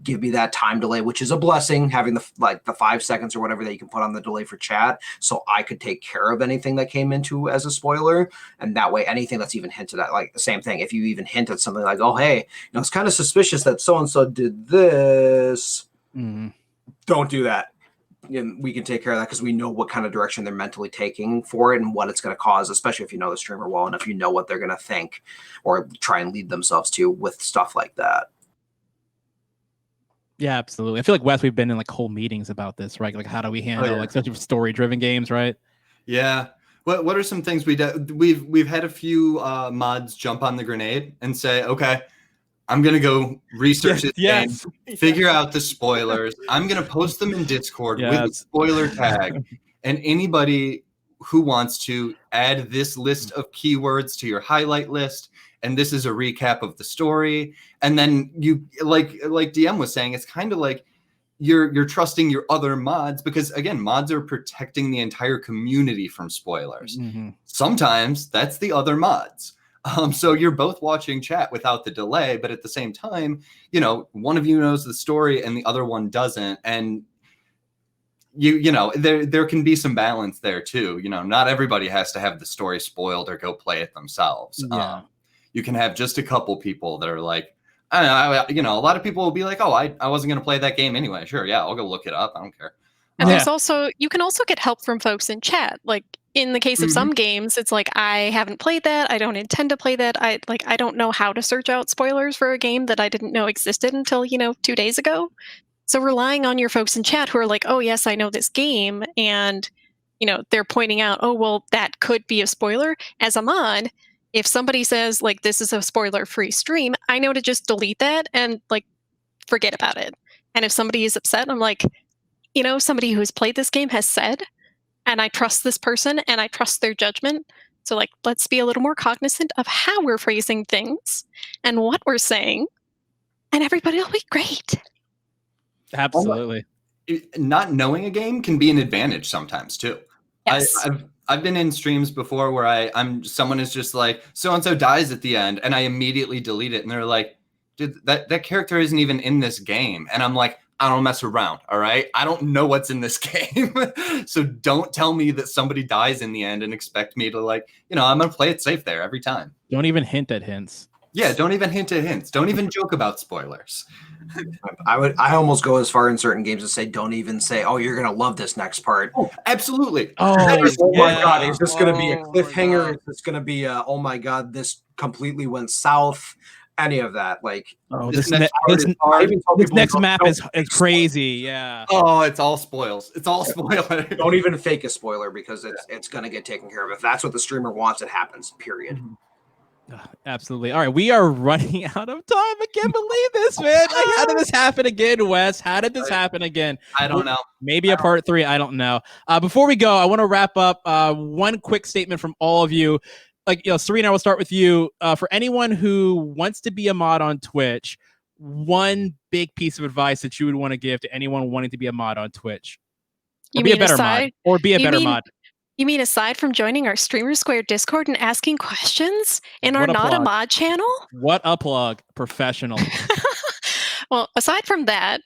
Give me that time delay, which is a blessing, having the 5 seconds or whatever that you can put on the delay for chat, so I could take care of anything that came into as a spoiler. And that way, anything that's even hinted at, like the same thing, if you even hint at something like, oh, hey, it's kind of suspicious that so-and-so did this, don't do that. And we can take care of that because we know what kind of direction they're mentally taking for it and what it's going to cause, especially if you know the streamer well enough, you know what they're going to think or try and lead themselves to with stuff like that. Yeah, absolutely. I feel like, Wes, we've been in like whole meetings about this, right? Like, how do we handle like such story-driven games, right? Yeah. What are some things we've had a few mods jump on the grenade and say, okay, I'm gonna go research this game, figure out the spoilers. I'm gonna post them in Discord with a spoiler tag, and anybody who wants to add this list of keywords to your highlight list. And this is a recap of the story. And then you, like DM was saying, it's kind of like you're trusting your other mods, because again, mods are protecting the entire community from spoilers. Sometimes that's the other mods. So you're both watching chat without the delay, but at the same time, one of you knows the story and the other one doesn't. And there can be some balance there too. Not everybody has to have the story spoiled or go play it themselves. You can have just a couple people that are like, I don't know, a lot of people will be like, oh, I wasn't going to play that game anyway. Sure. Yeah. I'll go look it up. I don't care. And there's also, you can also get help from folks in chat. Like in the case of some games, it's like, I haven't played that. I don't intend to play that. I don't know how to search out spoilers for a game that I didn't know existed until, 2 days ago. So relying on your folks in chat who are like, oh yes, I know this game. And, they're pointing out, oh, well, that could be a spoiler. As a mod, if somebody says, like, this is a spoiler-free stream, I know to just delete that and, like, forget about it. And if somebody is upset, I'm like, somebody who's played this game has said, and I trust this person, and I trust their judgment. So, like, let's be a little more cognizant of how we're phrasing things and what we're saying, and everybody will be great. Absolutely. Not knowing a game can be an advantage sometimes, too. Yes. I've been in streams before where someone is just like, so and so dies at the end, and I immediately delete it, and they're like, dude, that character isn't even in this game, and I'm like, I don't mess around, all right? I don't know what's in this game, so don't tell me that somebody dies in the end and expect me to like, I'm gonna play it safe there every time. Don't even hint at hints. Yeah, don't even hint at hints. Don't even joke about spoilers. I almost go as far in certain games as say, don't even say, oh, you're gonna love this next part. Oh, absolutely. Oh my god, is this gonna be a Oh, cliffhanger? Is this gonna be a, oh my god, this completely went south? Any of that, like, This next map is crazy. Yeah. Oh, it's all spoils. It's all spoiler. Don't even fake a spoiler because it's gonna get taken care of. If that's what the streamer wants, it happens. Period. Absolutely. All right, we are running out of time. I can't believe this, man. Like, how did this happen again, Wes? How did this happen again? I don't know. Maybe a part 3. I don't know. Before we go, I want to wrap up. One quick statement from all of you. Like, Serena, we'll start with you. For anyone who wants to be a mod on Twitch, one big piece of advice that you would want to give to anyone wanting to be a mod on Twitch, or be a better mod, or be a better mod. You mean aside from joining our StreamerSquare Discord and asking questions in our Not a Mod channel? What a plug. Professional. Well, aside from that,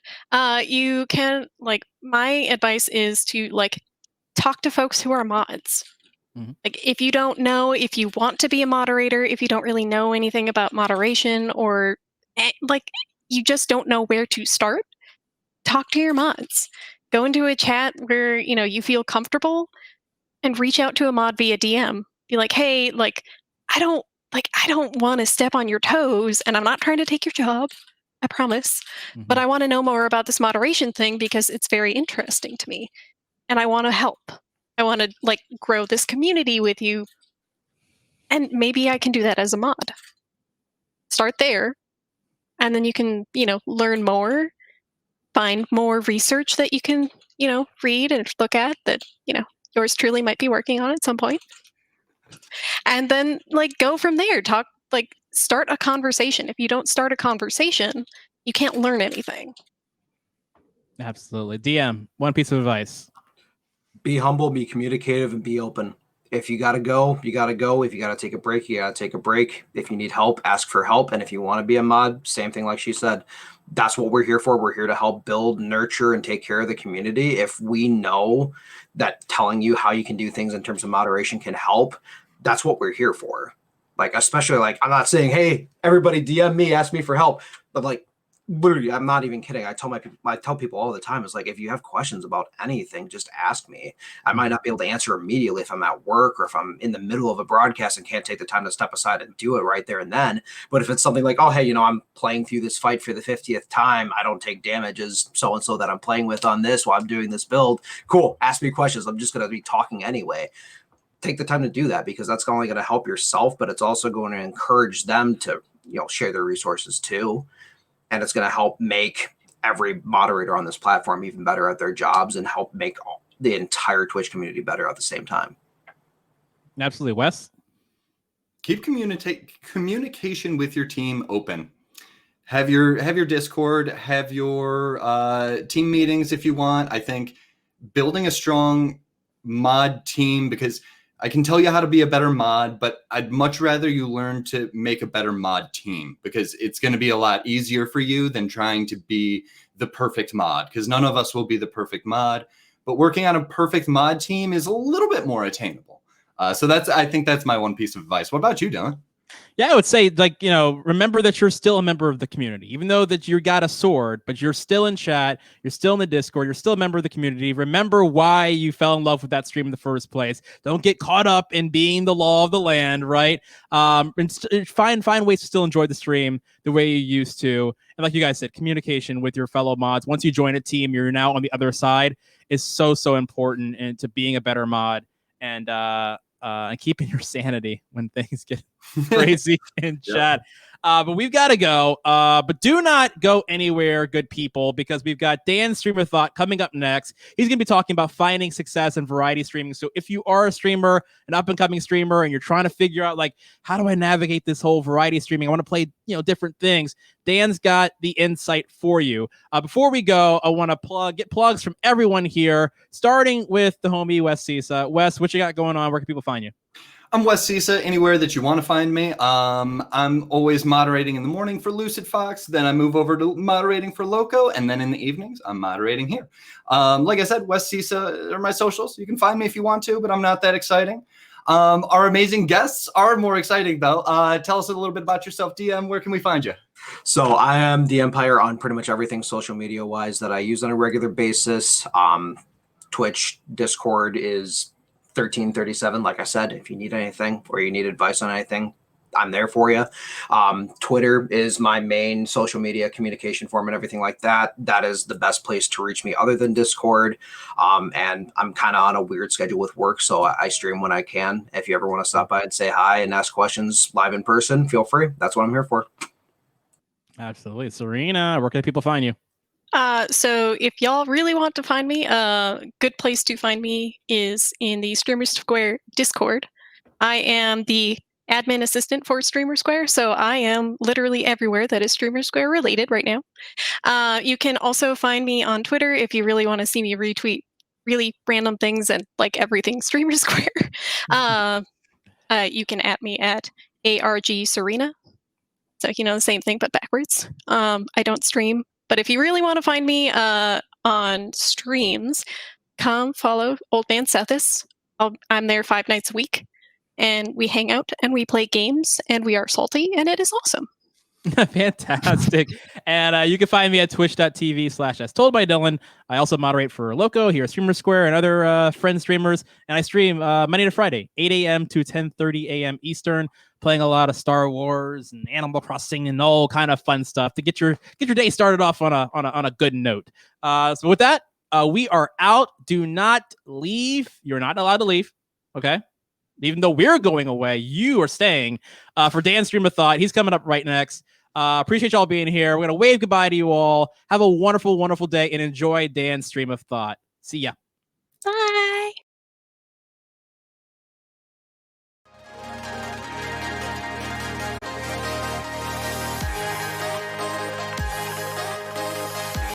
you can, like, my advice is to, like, talk to folks who are mods. Mm-hmm. Like, if you don't know, if you want to be a moderator, if you don't really know anything about moderation, or, like, you just don't know where to start, talk to your mods. Go into a chat where, you feel comfortable, and reach out to a mod via DM. Be like, hey, like, I don't want to step on your toes, and I'm not trying to take your job, I promise. Mm-hmm. But I want to know more about this moderation thing because it's very interesting to me, and I want to help. I want to, like, grow this community with you, and maybe I can do that as a mod. Start there, and then you can, learn more, find more research that you can, read and look at that, yours truly might be working on at some point. And then, like, go from there. Start a conversation. If you don't start a conversation, you can't learn anything. Absolutely. DM, one piece of advice. Be humble, be communicative, and be open. If you gotta go, you gotta go. If you gotta take a break, you gotta take a break. If you need help, ask for help. And if you want to be a mod, same thing like she said. That's what we're here for. We're here to help build, nurture, and take care of the community. If we know that telling you how you can do things in terms of moderation can help, that's what we're here for. Like, especially, like, I'm not saying, hey, everybody DM me, ask me for help, but, like, literally, I'm not even kidding. I tell people all the time, it's like, if you have questions about anything, just ask me. I might not be able to answer immediately if I'm at work or if I'm in the middle of a broadcast and can't take the time to step aside and do it right there and then. But if it's something like, oh, hey, I'm playing through this fight for the 50th time, I don't take damage as so-and-so that I'm playing with on this while I'm doing this build. Cool. Ask me questions. I'm just going to be talking anyway. Take the time to do that, because that's not only going to help yourself, but it's also going to encourage them to, share their resources too. And it's going to help make every moderator on this platform even better at their jobs and help make the entire Twitch community better at the same time. Absolutely. Wes? Keep communication with your team open. Have your Discord, have your team meetings if you want. I think building a strong mod team, because I can tell you how to be a better mod, but I'd much rather you learn to make a better mod team, because it's going to be a lot easier for you than trying to be the perfect mod, because none of us will be the perfect mod, but working on a perfect mod team is a little bit more attainable. So I think that's my one piece of advice. What about you, Dylan? Yeah, I would say, like, remember that you're still a member of the community, even though that you got a sword, but you're still in chat, you're still in the Discord, you're still a member of the community. Remember why you fell in love with that stream in the first place. Don't get caught up in being the law of the land, right? And find ways to still enjoy the stream the way you used to. And like you guys said, communication with your fellow mods. Once you join a team, you're now on the other side, is so important into being a better mod. And keeping your sanity when things get crazy in chat. But we've got to go. But do not go anywhere, good people, because we've got Dan's Streamer Thought coming up next. He's going to be talking about finding success in variety streaming. So if you are a streamer, an up-and-coming streamer, and you're trying to figure out, like, how do I navigate this whole variety streaming? I want to play, different things. Dan's got the insight for you. Before we go, I want to get plugs from everyone here, starting with the homie Wes Sisa. Wes, what you got going on? Where can people find you? I'm Wes Sisa, anywhere that you want to find me. I'm always moderating in the morning for Lucid Fox. Then I move over to moderating for Loco. And then in the evenings, I'm moderating here. Like I said, Wes Sisa are my socials. You can find me if you want to, but I'm not that exciting. Our amazing guests are more exciting, though. Tell us a little bit about yourself, DM. Where can we find you? So I am DMPeyer on pretty much everything social media wise that I use on a regular basis. Twitch, Discord is 1337. Like I said, if you need anything or you need advice on anything, I'm there for you. Twitter is my main social media communication form and everything like that. That is the best place to reach me other than Discord. And I'm kind of on a weird schedule with work, so I stream when I can. If you ever want to stop by and say hi and ask questions live in person, feel free. That's what I'm here for. Absolutely. Serena, where can people find you? So if y'all really want to find me, a good place to find me is in the StreamerSquare Discord. I am the admin assistant for StreamerSquare, so I am literally everywhere that is StreamerSquare related right now. You can also find me on Twitter if you really want to see me retweet really random things and like everything StreamerSquare. You can at me at ARG So, the same thing, but backwards. I don't stream, but if you really want to find me on streams, come follow Old Man Sethis. I'm there 5 nights a week, and we hang out and we play games, and we are salty, and it is awesome. Fantastic. And you can find me at twitch.tv/as told by Dylan. I also moderate for Loco here at StreamerSquare and other friend streamers. And I stream Monday to Friday, 8 a.m. to 10:30 a.m. Eastern, playing a lot of Star Wars and Animal Crossing and all kind of fun stuff to get your day started off on a good note. So with that, we are out. Do not leave. You're not allowed to leave. Okay. Even though we're going away, you are staying. For Dan's Stream of Thought, he's coming up right next. Appreciate y'all being here. We're going to wave goodbye to you all. Have a wonderful, wonderful day and enjoy Dan's Stream of Thought. See ya. Bye.